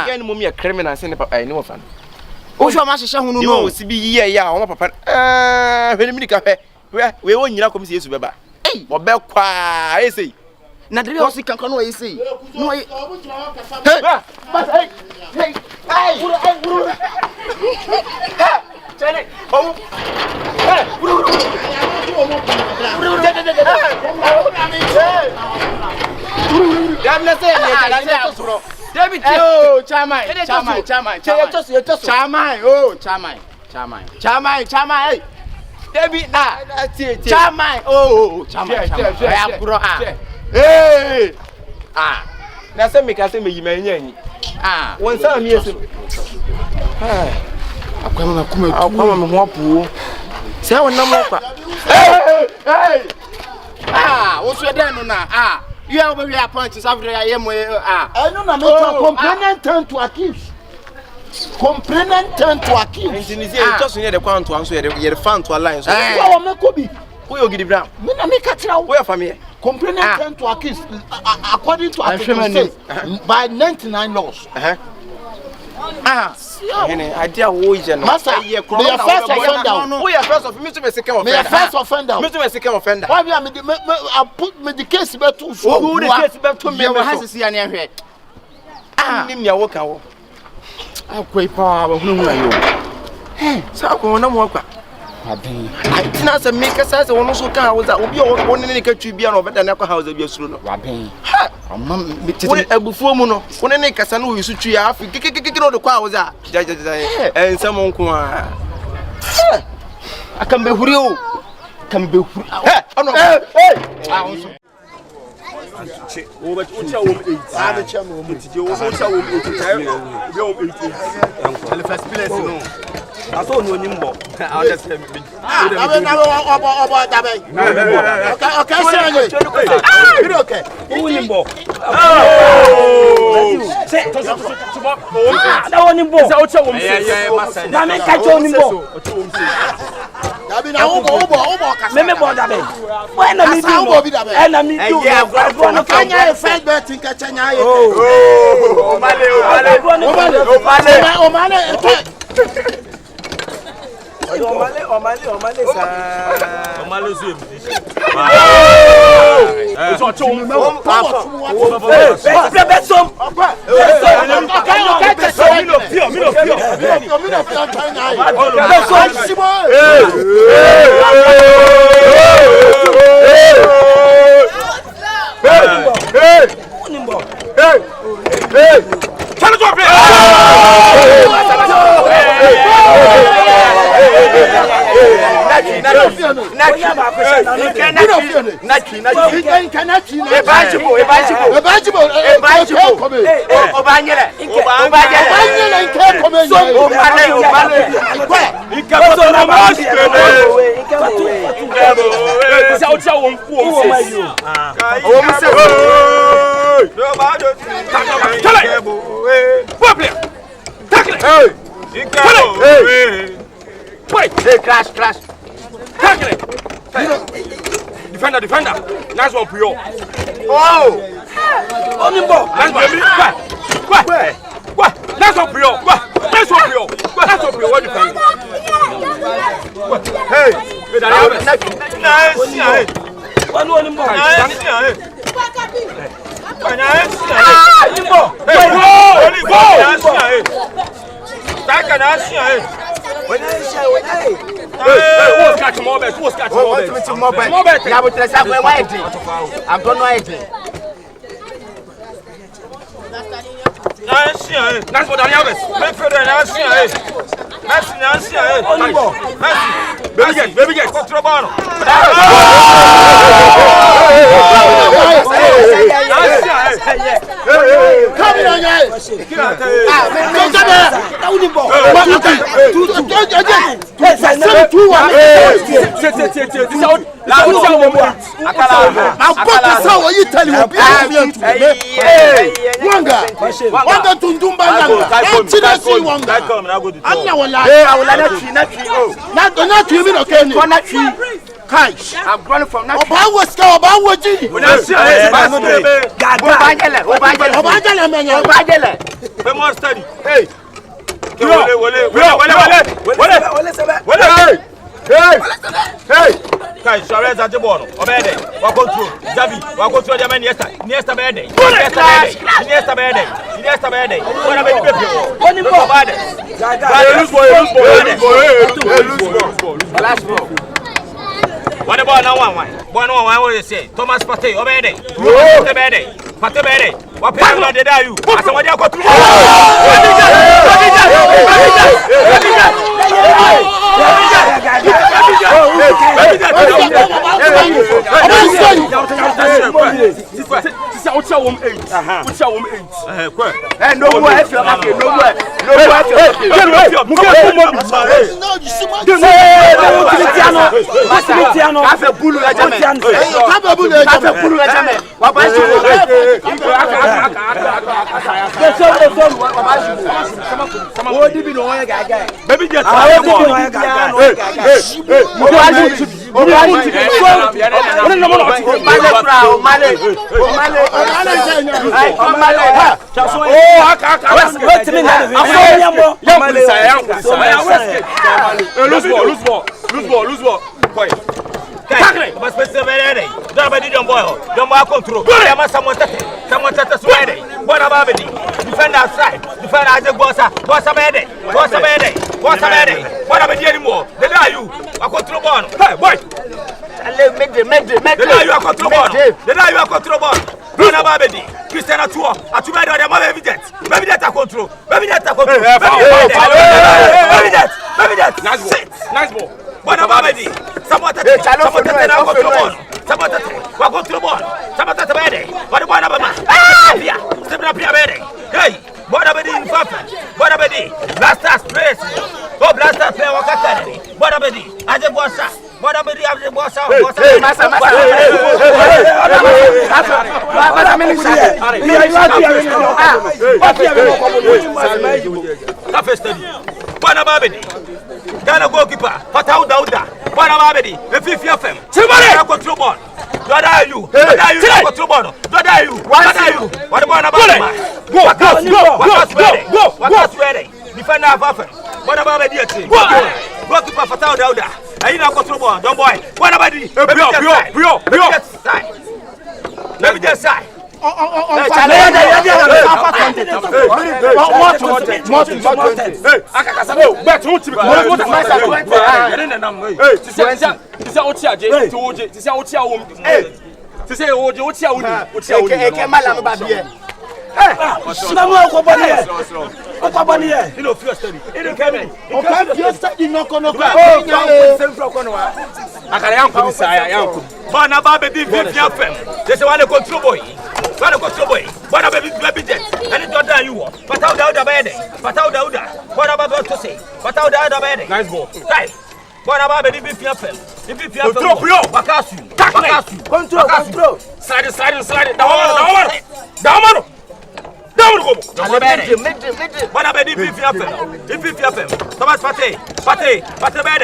Gani mum ya criminal say ne papa ni ofa no. O so ma hye hunu no. O si bi yiye ya o papa. Hwene mi ka hwe. We won nyina kom se Yesu beba. Obe kwa ese. Na dere o si kankan no ese. No e. Hey. Chene. Oh. David, oh, Chamai. David, Chamai, oh, Chamai. Hey! Na se me ka se me yima nyanyi. Won sa mi yesu. Akwama me ho apu. Se won na mo kwa. Hey! Wo so den no na. You are very appointed after I am I know na make complainant turn to accuse. Complainant turn to accuse. Engineer say just near the kwanto anso ye fan to alliance. Wo me ko bi. Who you gidi bra? Me na make atira wo. Where family? Complainant turn to accuse according to Article by 99 laws. Hene idea wo je no. Master, me your first offender. Who your first offender? Me to be second offender. Me your first offender. Me to be second offender. Why me I put me the case be to so. Who the case be to me? Me has see an ehwe. Nim ya wo ka wo. Akwai pa ba hunu ayo. Sa ko na mo kwa. Aben. Tina se make say se wono so kan wo za obi o ne ka twi bia no beta na kwa house bia suru no. Aben. Amma me tete abufuo mu no. Wo ne kasa no wo yusu twi afi kikikiki no de kwa wo za. Ensam nko a. Akambe huri o. Kambe huri. Ono. Ahunso. O ba o cha wo me 8. Ba cha mo mo. Tije wo so cha wo me 8. Be o 8. Ele first place no. Aso no nyimbo. I just say me. Obo dabe. Okay, say you okay. O nyimbo. Say da wo nyimbo. Say o cha wo me. Na me ka cha wo nyimbo. Dabi na obo ka. Me bo dabe. Why na me do? And na me do. No kanya fight bet in kachanya ye. Oh, Omale sa. Omale zo ebisi. So cho mo. Besom. Tackle it. Defender. Nice one, Prio. Oh! On the ball. Nice one. What? Nice one, Prio. Nice one, Prio. What defender? Hey, nice. One on the ball. Who's catching more bet? Yeah, but let's have a white. I'm going to white. That's what I have. Baby get. Control. I'm running from that. Hey! Kai, Sharez at the ball. Obede. Walk through. Javi. Walk through the man yesterday. Iniesta Bede. What about the people? Last ball. What about now one? One what you say? Thomas Pate, Obede. Pate Bede. What people did you? I said, what you got to Lose ball. Mas pensa bem, dá para não control. Mas someone tata suede. Bora babedi. Defend outside. Defend as a bossa bede. Bora bedi anymore. They are you. I control ball. Hey boy. Make They are you control ball. Bora babedi. Christian Atua. Atuba de ma evident. Baby that control. Baby that. Nice ball. Bora babedi. Someone tata bede. What about Abama? Step up your bed. Hey, what about the infant? What about the Blasters place? Oh, Blasters play Wakatari. What about the Ajabosa? What about the Ajabosa? Ghana goalkeeper, Fatau Dauda, what about the 50th FM? Somebody control ball. What are you? What are you? What about Go. Ready. Defender of offense. What about the team? Goalkeeper Fatau Dauda. I know control ball. Don't boy. What about the Let me just say. What baby jet? And it's not that you want. But how the bed? What about to say? What how the bed? Nice ball. Right. What about the beef film? If you have control. Slide it. Down. What about the beef film? Thomas Pate, what about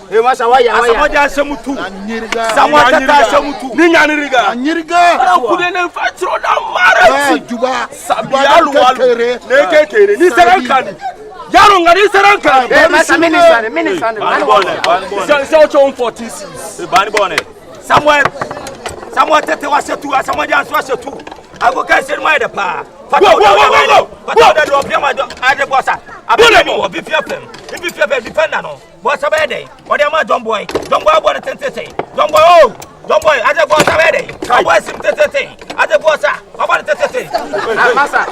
Hey, Masa, why are you? Samutu. Samutu. Ninyaniriga. Niriga. Couldn't fight through the Juba. Sabialu. Nekere. Nisarankani. Yarunga Nisaranka. Masa Minister. So 14. Banibone. Somewhere Tete was two, and someone else was two. I will catch in my pa. But I don't bossa. I don't if you have a dependent. What's a bad day? What am I, don't boy? Don't go about the tentation. Don't go, don't boy. I just was a bad day. I was him tentation. I just was about the tentation. Massa.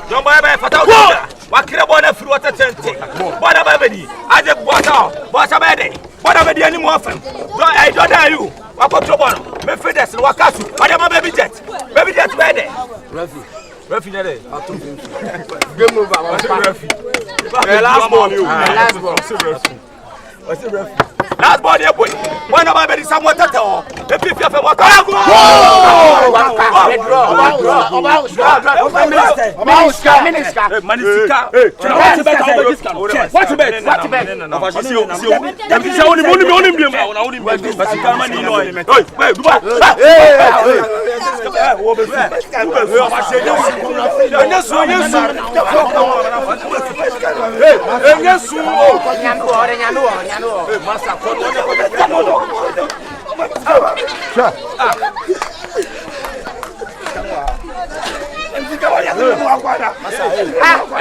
Don't buy my father. What can I buy a fruit at 10? What a baby. I just bought out. What's a baby? What a baby anymore? I don't know you. I got to one. My feathers and Wakasu. What am I baby jet? Baby jet ready. Refi ready. Game over. Last ball. Last ball. What's the refi? Last ball, boy. One of my baby, someone to tell. The people of Wakasu.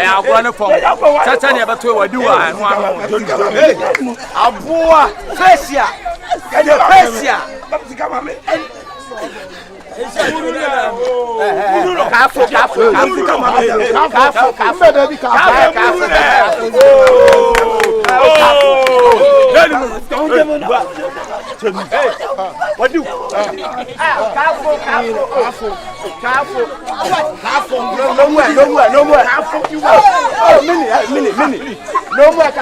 I want to phone. Tatania, but we were doing a boa, Fessia, and a Fessia. What do? No more. Oh, mini. No more.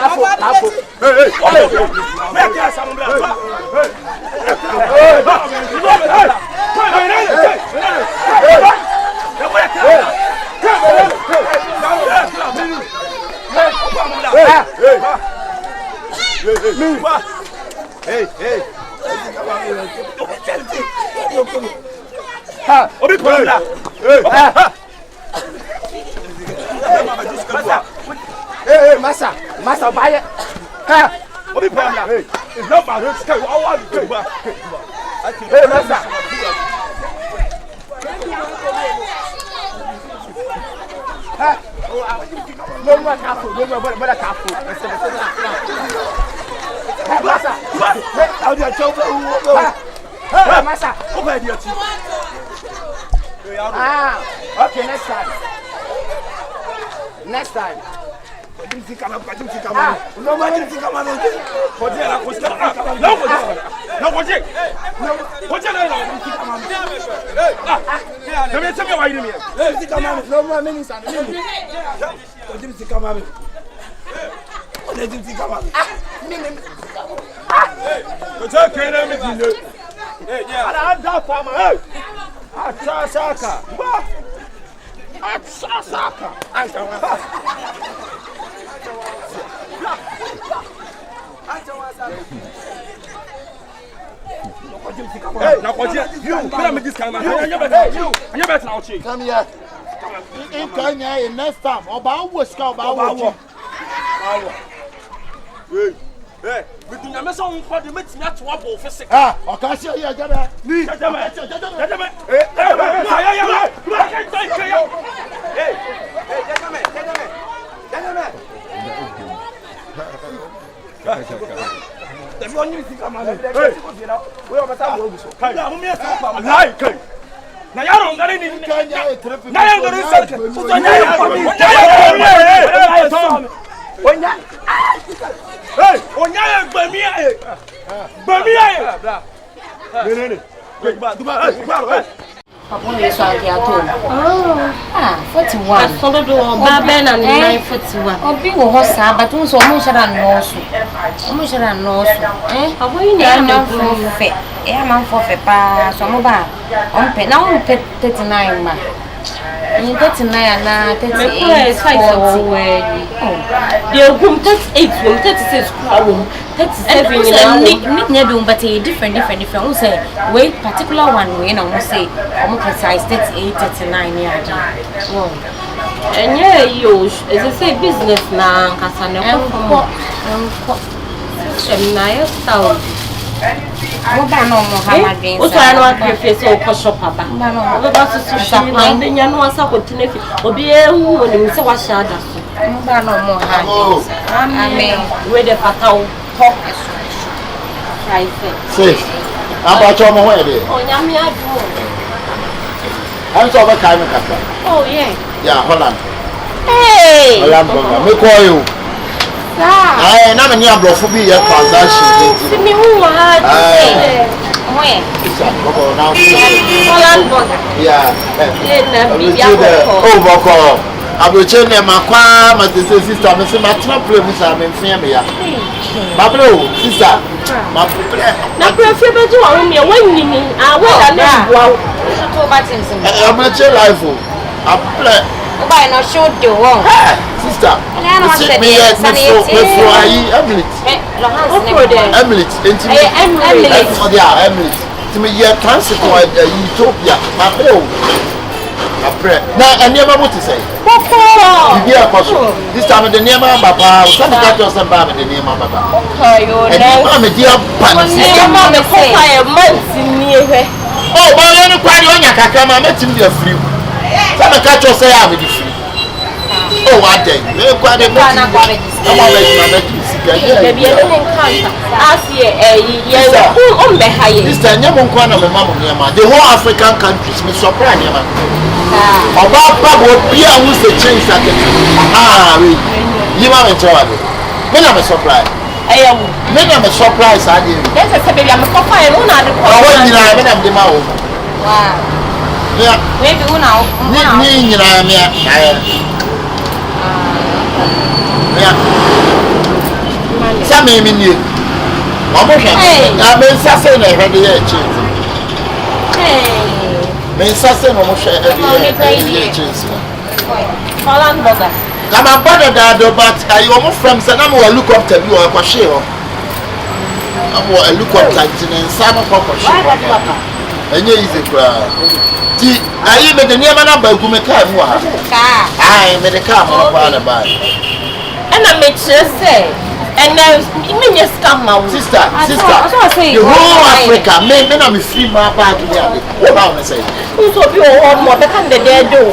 Hey. Ha, obi pala. Hey, Massa, buy it. Ha, obi pala. It's not my risk. I want to go. Hey, Massa. Ha. No more careful. No more careful. Masa. How do you tell me? Hey, Masa. Over here, too. Okay, next time. Next time. Hey, now what you? Come me this camera. You. Better now, chief. Come here. In Kenya, next time. About what? Hey. We do not so for the meeting at one for six. Okay, see you, Jabba. Hey, Onya Bamia. Papa me so ake ato. 41. So do Baba na 941. Obi wo ho sa batun so mo shara no so. Abo yi na na fe. Man for fe pa so mo ba. On pe na on pe 39 ma. In 39 na 38 40 we. The room 38 room 36 room 37 nick na be but different we say we particular one we na we say omo size 38 39 ya di. Wow. Enye yo as I say business na nkasa ne ko. Na yo style. Mo ba no mo ha madwen. O so ya no akrefe so ko shop aba. Ba no. O ba so so na nya no asa ko tinefi. Obi ehu oni mi se wa sha da so. Mo ba no mo ha. Amen. We de fatao talk eso. Right. Sis. Abacho mo ho e de. O nya mi adu. Am so ba kai me kaka. Oh yeah. Yeah, Holland. Hey. Holland burger. Me call you. Na me ni ablofo bi ye transaction. Si mi hu ha. Moye. Isa boko na. Holland burger. Yeah. Na bi ya boko. Oh boko. Abroche ne makwa matese sister me se matra problem sa me mfia me ya. Bablo sister. Ma problem. Na profie be ju wa me wanyi ni. We da na bua. So to ba tin sim. Abroche life o. Apple. Oba no show do won. Sister. Na no se me for ayi Emily. Lohans ne. Emily. Emily. Yeah, Emily. Timi ye transit to Ethiopia. Bablo. Après. Na eniema mo ti say. Boko. Bibi akoso. This time the niema baba, o say that just say ba me the niema baba. Okay, yo. Eniema me dia pan. Niema me ko fa e month ni ehwe. Oh, ba ye ni kwani onya kakra ma metim dia free. Say me catch us say am the free. Oh, what then? Me kwani me. Na kwa register. Na register sika. Baby, e no encounter. Asie ye o mbe haye. This time nyemo nkwa na me mama niema. The whole African countries me surprise niema. Oba babo bia hu se change akete. We. Yima me tell you. Me na me surprise. Me na me surprise ade. Yes, say baby, I'm ko fa e no na de ko. Awo nyina me na me de ma wo. Wow. Yeah. Baby, una. Ni nyina me aye. Yeah. Sa me ni. Omo hwe. Na me nsa se na hwe de ye chi. Me say no mo share every chance. Holland burger. Come on, brother, but I almost from Sanamo look up to you or Kwashio. I'm a look up and some of Kwashio. And you easy crowd. I even the name of Gumeka. I made a car on a by. And I make sure say, And me just come out. Sister. The whole Africa, men are free my back there. What about say? Who's so be on more the kind of dead do?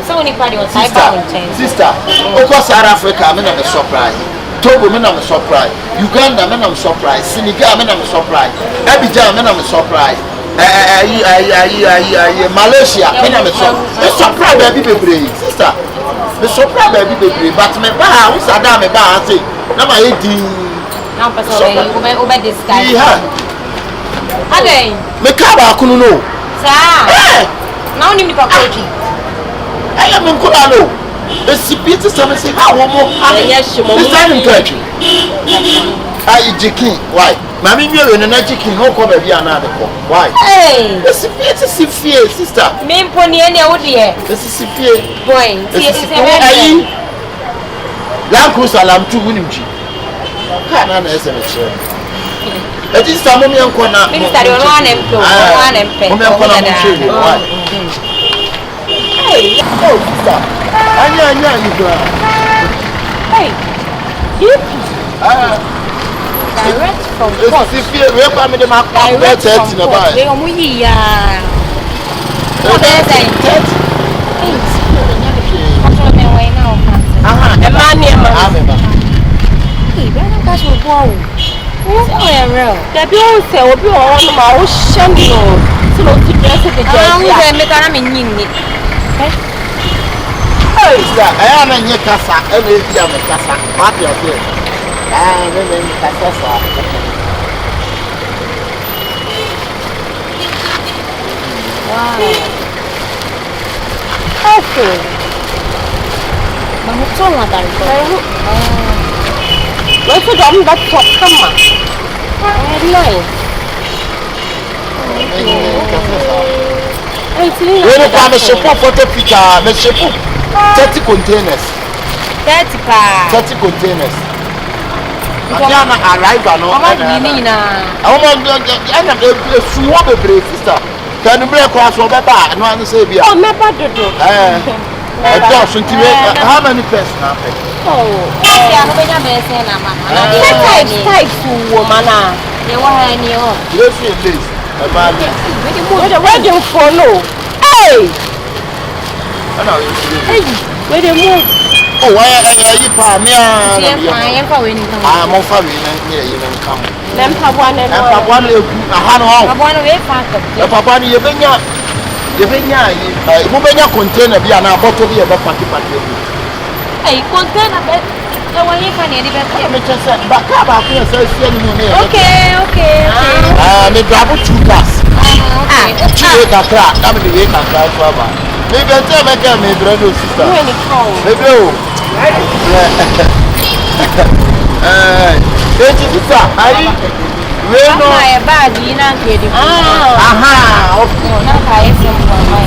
So many party on Sister, across South Africa, men are surprised. Togo, men are surprised. Uganda, men are surprised. Senegal, men are surprised. Abidjan, men are surprised. Malaysia, men are surprised. Baby, sister. The surprise baby, but me ba who's ada me ba say na ma edi na person over this guy again me ka ba kunu no sir na oni mi pakoji aya me nkura no the cpt some say ha wo mo anya shimo mo stand country ai jikin why mami mi we na jikin no ko ba bia na de ko why the cpt sifie sister me mponi ene wo de the sifie boy ai lanku salam tu wunimchi kana na sms eti samu mi enko na minister ono anempo mo enko na mo shiri why hey oh sister anya you go hey direct from court sifie we pa me de ma direct na ba we omo yi ya o be say What's the drum that top come on? Nice. When I'm a support for the picture, me support 30 containers. 30 containers. Ajana arrive no. I want to swap a brave sister. Can you break across over back? No one say oh, me do. How many persons are there? Oh, yeah, no benya bese na mama. Types woman na. Ye wa ni o. Yes, it is. A man. We the wedding follow. Hey. Hey, we the move. Oh, why are you pa me ah? Ye fa we ni kan. Ah, mo fa we na here you don come. Lem pa bwana no. Pa bwana e ku aha no. Pa bwana we fa ka. Papa ni ye benya mo benya container bi ana bottle bi e be pack. Hey, container be e wa ye fa ni e be me chese ba ka ba ku se sie ni mo ne. Okay. Ah, me grab 2 cars. Okay. Chiwe kakra, na me dey kakra so aba. Me be tell me get me brother sister. We ni call. Me bro. Sister, ayi we no. Na e bag yi na ke di. Aha, okay. Na ka e se mo mai.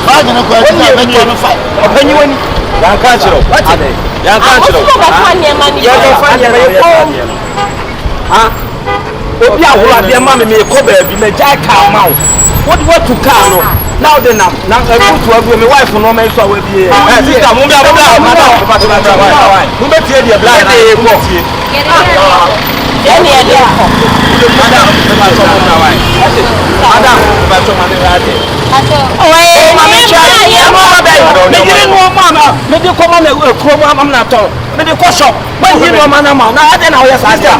Bag na kwa ti na me no fight. Opanyi wani. Ya ka chiro. Ade. Ya ka chiro. Ya ka fa ya ko. Ah. Obi ahura de ma me ko ba bi me ja ka ma o. What to car no. Now then now I go to agree my wife no me so we be. Sister mo be abla ma da papa to na why. Mo be tie de black na e ko. Any idea? Madam, ba to ma na ade. Oh, mama try. Ya mo ba me dire no mama. Me de ko ma na ko ma na to. Me de ko shop. When you no man na ma na ade na o ya Sister,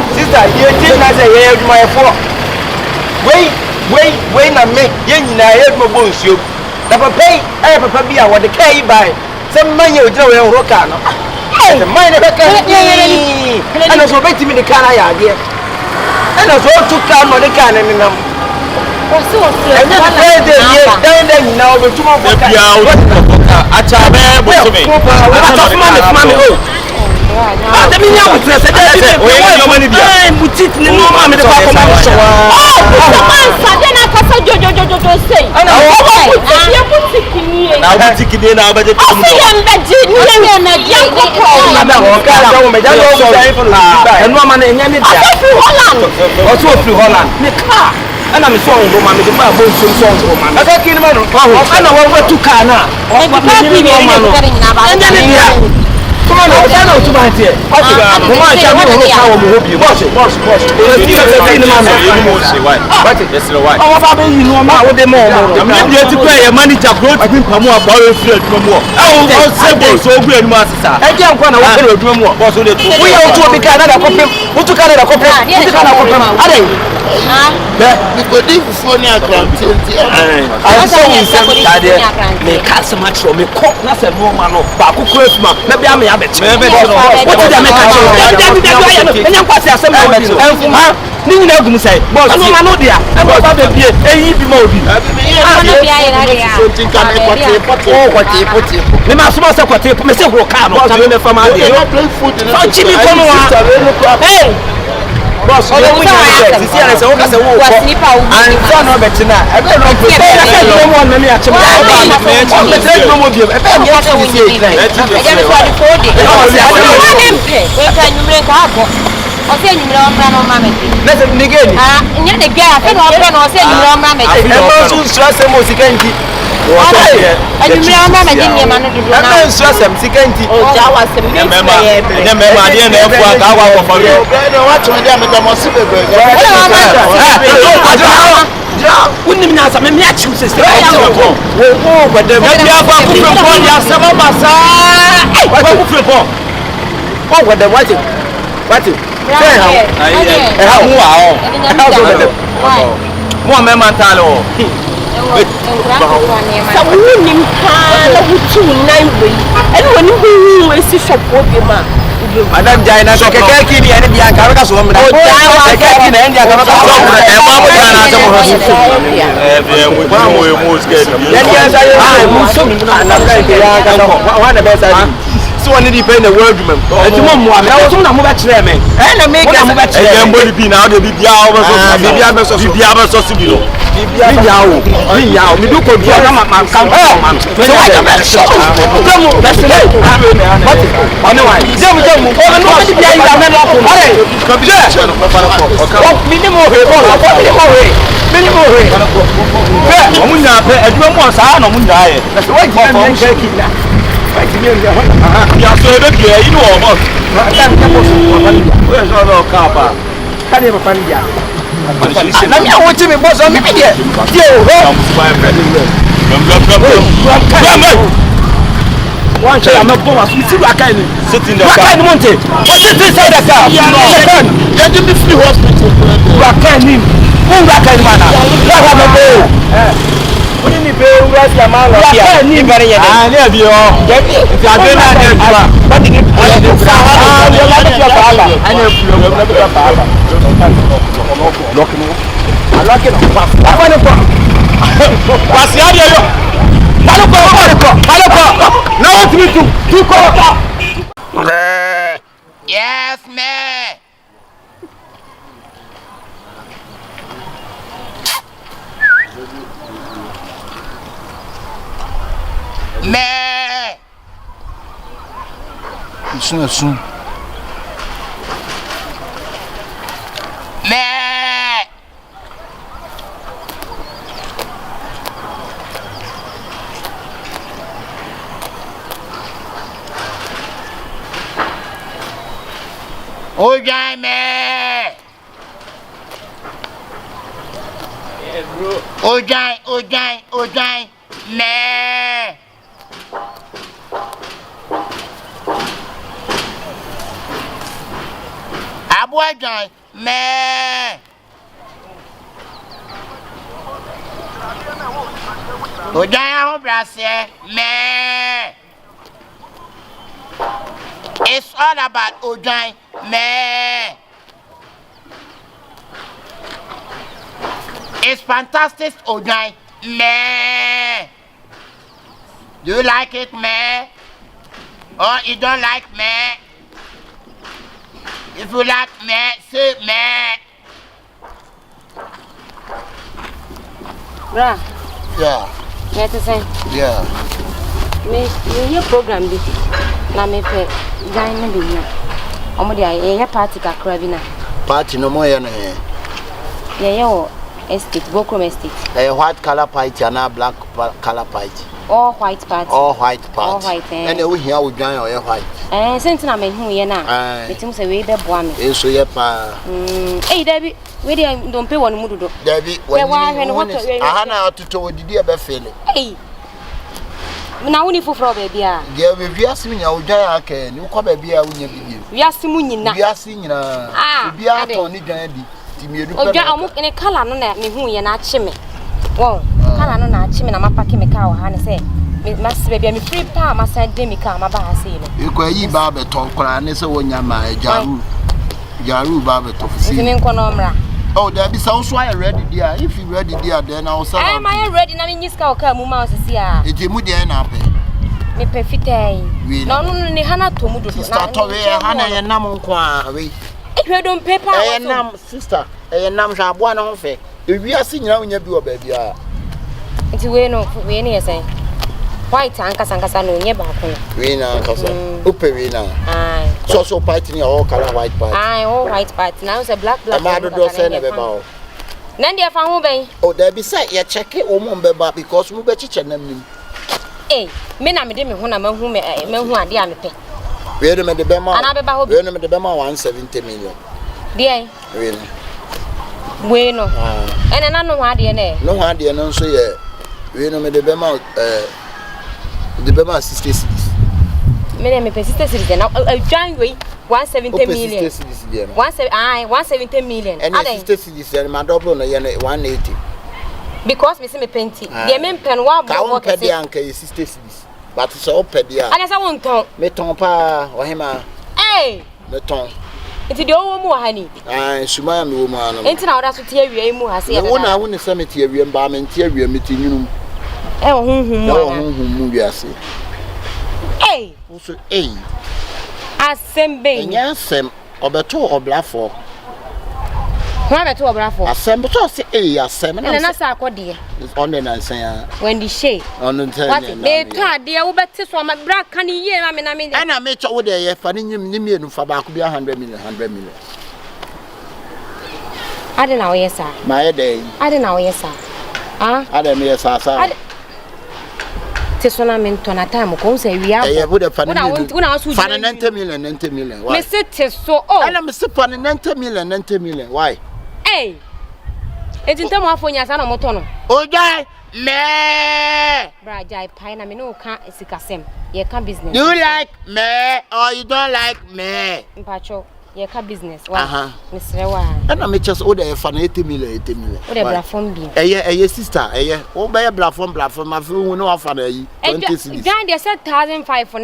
you think na say ye adwuma ye fo. Wait na me ye nyina ye mo bonsuo na papa bi a wo de kai bai se man ye ogina we ho ka no se man ne be ka ana so beti mi de kana ya de ana so tu ka no de kana ni nam Osu ene de ye dan nyina o be tuma bo ka bia o ka acha be bo to me ata fuma me o ada mi nya wutre se de o ye yo mani bia mutit ni no ma me de kwa ko ma so jojo say. Ana ye boutique ni e. Na boutique ni na ba je tu mu. Afi am beji ni na dia ko ko. Na ba ho ka da wo me da so so. Enu ama na enya ni dia. Afi Holland. O so free Holland. Me car. ana me so on ma me de ma bo so on ma aka kini ma no ana wo tu ka na o ma me ni ma no anya ne dia come on o na o tu ba tie o ti ga mo ma ja mo ro ka wo mo hobi boss e ti se ni ma no ni mo se why what yes no why o fa be yi no ma wo de mo me dia ti kwa ye manager grow ti bi pamu aba o fi aduma mu o se bo so ogu enu asisa e je nkwa na wo fe aduma mu boss o de tu wo ye o tu obi ka na da kopem o tu ka na da kopem o tu ka na kopem ade we go dey Fufuo ni Akranti I saw him say that me ka se ma tro me ko na se no ma no ba kokoro afuma na bia me ya be che what did I make a show enya kwase asem na be enfum ha ni nyina agum sai boss no ma no dia e bo ba be bie eyi bi ma obi me ma so ma se kwate me se horo ka no ka me fa ma de fa chi mi ko no hey boss o mu ya si ala se o ka se wo ko an so no be tina e be no be e mo na mi a che ma o be tre no mo bi e be mo ka se si e e je me kwa di fodi o se a we ka nyumre ka abo o se nyumre o mra no ma me na se ni geni ah nya de bia afi no pe no o se nyumre o mra me e mo so sura se mo sikanti anyumre o mra me di ni ma no dudu na e sura se sikanti o ja wa se mi ne ma de na e fu aka wa ko fori no what to dey me be mo si bebe unim na sa me me achiu se se wo gbede me bia fa ku fe pon ya se ba basa wa ku fe pon o gbede wati ha hu wa o ha so gbede mo me man ta lo sa unim ka la wutu nan we ene woni hu we si shop obi ma madam jaina Kyekyeku ni ene bia ka ka so mo da Kyekyeku na ene ka ka so mo da e ma mo na ta mo so mo mo scared ya dia sa ye mo so na ka ke ya ka no wa da be sa so one dey pay the world woman e ti mo mo na wo so na mo ba kire me e na me ga mo ba kire e mo bi na o de bi bia o be so bia be so bi lo bi ya o mi du ko bia na ma kan ma so wa da be so mo da se what oni wa jemu o no bi bia ya me no ko are ko bi o minimum he o minimum he o mu nya pe aduma mu sa na mu nya ye na se wa ji me Kyekyeku na ya so ebe bia yi no o mo ta ta mo so o ya so do ka pa ka ni pa ndia na mi awo ti mi bo so mi bi de o one share am bo was mi ti wa kai ni sitting there kai ni monte o sit inside the car ya do me free hospital wa kai ni o wa kai ni mana la ha me bo oni ni be ura si ama lo ya ni bere ye ah ni abi o ti ade na ni dua ba di ni sa ha yo la be pa ala ani epulo na be pa ala lock no lock no pa ni po pa si ade yo Maloko now what me to go yes man soon Ojai me. Yeah, bro. Ojai me. Ojai me. Ojai ho brase me. It's all about Ojai me. It's fantastic Ojai me. Do you like it me? Or you don't like me? If you like me, say me. Bra. Yeah. What to say? Yeah. Me program bi. Na me pe gan na bi na. Omo dia ye party kakra bi na. Party no more ya na he. Ye wo estate, Bokrom estate. A white color party and a black color party. All white party. All white party. All white. And we here with John or white. Since I'm here now, it seems a way the boy. So, yeah, pa. Hey, Debbie, we don't pay one mood. Debbie, when I had to tell the dear Befele. Hey, now only for baby. Yeah, we are seeing our giant can you come a beer when you begin. We are seeing we are seeing be out on the dandy. Oh, I'm in a color on that me who you're not chimney. Well, color on that chimney, I'm packing a cow, and I say, Miss Baby, I'm free palm, I said, Demi come about saying. You can eat barber talk, and so when you're my Jaru barber talk. Oh, there be some swire ready, dear. If you ready, dear, then I'll say, am I ready? I mean, you scout come, mouse, yeah. It's a moody and up. Me perfite. No, Hannah to Mudu. Start away, Hannah and Namonqua. If you don't pay, Nam, sister, a Nam shall one off it. If we are seeing now in your view, baby, it's a way no for any say. White Ankas and Casano, near Balcony. Rena, Uperina. Aye, so party all color white party. Aye, all white party. Now it's a black mother door send about. Nandia found me. Oh, there beside your check it, Beba, because we bet you them. Eh, men I'm a demi when I'm a whom I dear me pay. We are the Bema, and I'm about the Bema 170 million. Dear, really? We know. And another idea, no idea, no, so yeah. We know the Bema, the Bema 60 cities. Many me persisted citizen now, January 170 million. 170 million. And 60 cities, and my double 180. Because me painting. The men pen one more petty uncle is 60 cities. But it's all petty. And as I won't talk, Meton pa or him. Eh, Meton. It's the old more honey. I Sumaya woman. Ain't now that's what Terry Mo has said. I want a cemetery environment here meeting you. Oh, whom you say. Eh, also, eh. As same baby, yes, Sam, or better or blaffo. One to a bravo. Assemble to say, eh, Sam, and that's our dear. It's on the answer. When the shade on the turn, they can't, dear, but this one, my black can hear. I mean, and I made over there, finding him for back be 100 million. I don't know, yes, sir. My day. I don't know, yes, sir. I don't know, yes, sir. This one I'm in a time of say we are would have found 90 million. Why? So oh, and I'm Mr. 90 million. Why? Hey, it's in terms of your son of Motono. Oh, guy, me, Brajai Pine, I mean, no can't see Cassem. You can't business. Do you like me or you don't like me? Pacho, you can't business. Mr. And I'm just order for 80 million. What a platform be? A sister, oh, by a platform, my food will not offer 20 cities. John, they said 1,500 for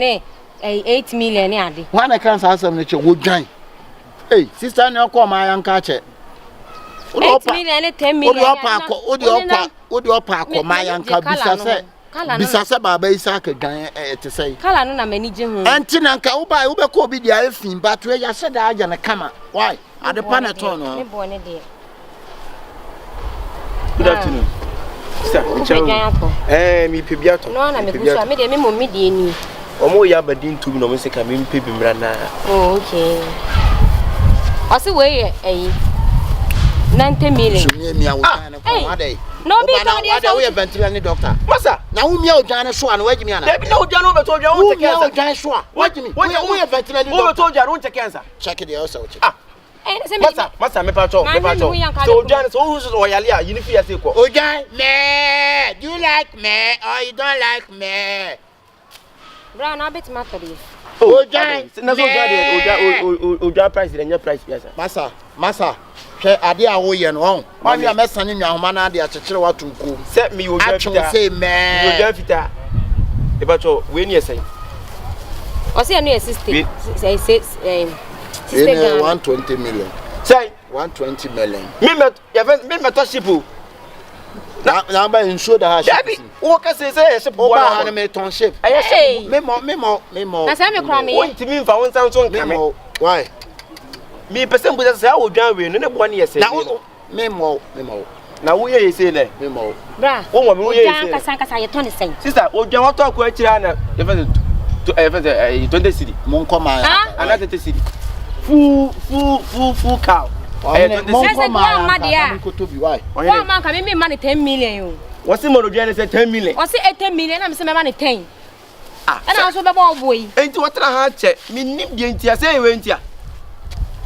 8 million. One I can't answer nature would join. Hey, sister, no call my young catcher. 8 million, 10 million. Would your park or my young car? Bisasa baba Isaac to say. Kala no na manage home. Antina nka wo ba wo be ko bi dia afin but we ya said aja na kama. Why? At the paneton no. Good afternoon. Sir, me pebiato. No na me gusa me de me mommi de ni. Omo ya badin tum no me se ka me pebi mra na. Oh, okay. Ose we 90 million. So me awo na ko day. No be we are ventilation doctor. Masa, now who me o Jan so and wait me ana. There be no Jan over told you I want to cancer. Jan so. Wait me. We are ventilation doctor. Over told you I want to cancer. Check it also check. Masa me pa cho. So Jan so who so oyalia, you need fear say ko. O Jan, me, do you like me or you don't like me? Bra na bet matter this. O Jan, na so Jan price the price yes. Masa. Ade a wo ye no ho ma me amesane nwanhoma na ade a chekere watu ku se me wo dwa fita say me wo dwa fita e ba cho we ni esai o se no assistant say 120 million say 120 million me to ship na ba insure da ha ship wo ka say ship wo ba ha me ton ship me mo na say me kra me won timi mfa won san so nka me why me person buza say wo dwan we no ne bo ne yese na memo na wo ye say le memo bra wo mo me ye say dwan kasa ye ton sen sister wo dwan wato akwa akira na ye 20 cedi mon koma ana 30 cedi full cow One man can make money 10 million. What's the money? 10 million. What's it 10 million? I'm saying money 10. And also the boy. Ain't what I had check. Me nip the Intia say went here.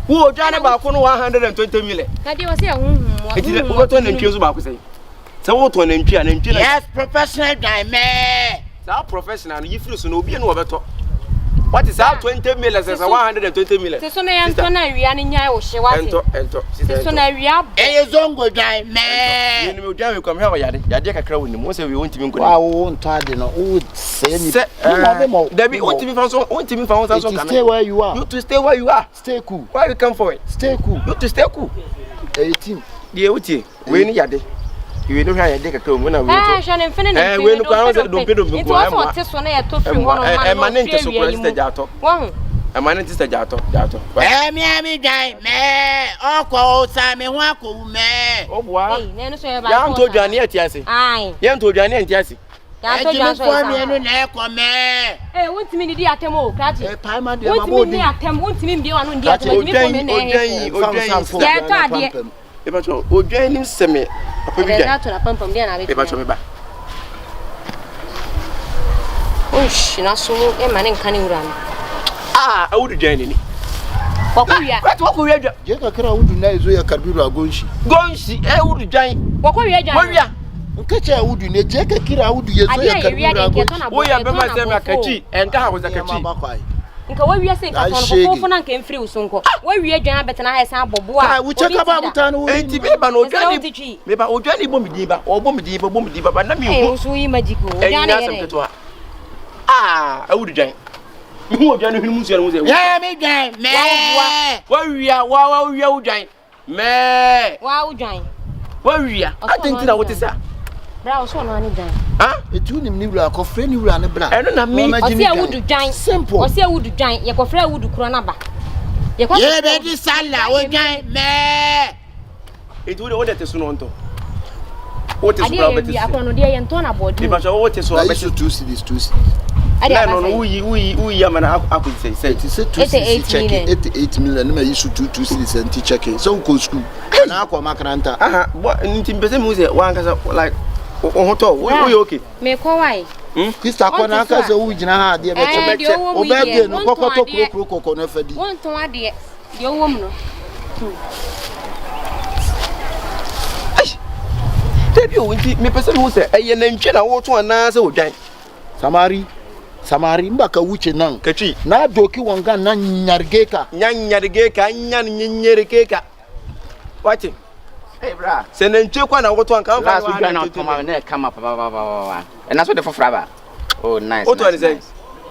Who done about 120 million? That was here. What one and choose about say. So what one and yes, professional guy, man. So professional, you feel so no be no better. What is that 20 million as 120 million? So na Antona Riani nya o she what? Ento. So na Ria. Eh zongo guy, man. You know come here yade kakra woni mo say we won't even go. Wa wo ntade no wo say ni. Debi won't even found so come. Stay where you are. You to stay where you are. Stay cool. Why you come for it? Stay cool. You to stay cool. 18. The uti. We ni yade. You know how yade kakra mo na we. Ah, Shannon Finn. We no kwa say don't pay. It was what this one here to free one man. Man into so president jato. One. A man into jato. Me guy, man. Oko sa me ho ako me. Oh boy. Hey, no so ya ba. Ya nto dwane atiase. Ai. Ya nto dwane atiase. Ya nto dwane so. Me no na eko me. Eh, wontimi ni di atem o, kachi. Pa ma de ma wontimi ni atem, wontimi mbi wa no di atem. Wontimi ko me na e. Odwan. Ya to ade. E ba cho odwan ni seme. Papa bi Ja to na pampam dia na be. E ba cho me ba. Osh, na so e ma ne nka ne wura no. Ah, awudu dwan ni. Wakuya. Wakuya dwan. Je ka kra wudu na ezo ya karbiru agonshi. Gonshi awudu dwan. Wakuya dwan. Wawia. Nkacha wudu ne je ka kira wudu yezo ya karbiru agonshi. Wo ya be ma se me akachi, enka ha wo zakachi. Nka wawia se nka ton ko fofo na nka mfiri usonko. Wawia dwan abetena ha esa abobo a. Ah, wo cheka ba buta no. Enti me ba no odwani. Me ba odwani bom diba. Obom diba ba na mi wo. Eh, so yi magico. Odwani ye. Ah, awudu dwan. Mu odwani hunu musu ya musu. Yeah, me guy, man. Wawia odwan. Me. Wa odwan. Wawia. Atenti na wote sa. Bra, so no ani dwan. Ah? Etu nim ni wura ko frɛ ni wura ne bra. Eno na me. Osi awudu dwan. Simple. Osi awudu dwan. Ye ko frɛ awudu kuro na ba. Ye ko Ye be di sala odwan, man. Etu wo de tesu no nto. Wo tesu bra betis. Ade ye akoro no de ye nto na body. Di ba so wo tesu betis 2 cities. No, we amana akụ say. It is 88 million na yi su 2 cities and teacher ke. So go school. Na akọ makaranta. Aha, nti mpese mu say wan kasa like ohoto, we okay. Me ko why? Sister ko na kasa wo gina ha ade be che. Obege no kokoto kuro na fadi. Won ton ade. De wo mu no. Debi o nti me pese mu say eye na ntwe na wo to ana say odwan. Samari mbaka wuche nan kachi na doki wanga na nyargeka nyanyergeka watching hey bra se na ntwe kwa na woto anka last week na toma na come up ba and that's what the for fraba oh nice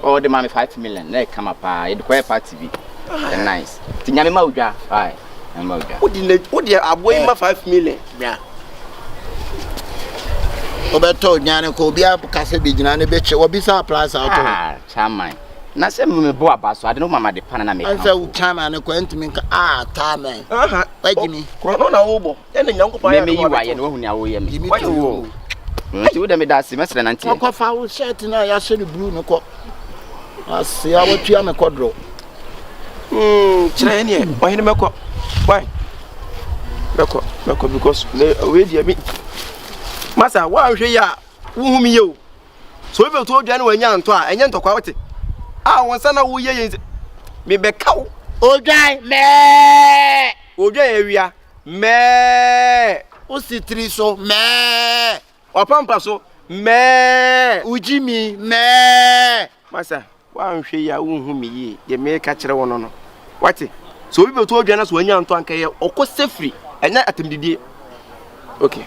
oh the money 5 million na come up e de kwa party bi nice ti nyame ma udwa ai ma udwa odi aboy ma 5 million bra Obeto nyane ko bia kase bi gina ne beche obisa plaza auto chairman na se me bo abaso ade no mama de pana na me ansa u chairman ko entimi nka chairman wajimi no na wo bo ene nyankopa ya me yiwa ye no hu ni awo ye me wo nti wo de me da se mesre na ntie ko fa wo shirt na ya she blue no ko asia wo tua me kodro kire ne o hene meko why meko because we dia me Masa wa hwe ya wo mi yo so e be to odwane wa nya nto a enye ntokwa wote won sana wo ye me be kaw odwan me odwan ewia me o sitri so me opampa so me ujimi me masa wa hwe ya wo hu mi ye ye me ka kire wono no wote so e be to odwane so nya nto anka ye okosefri enya atemdidie okay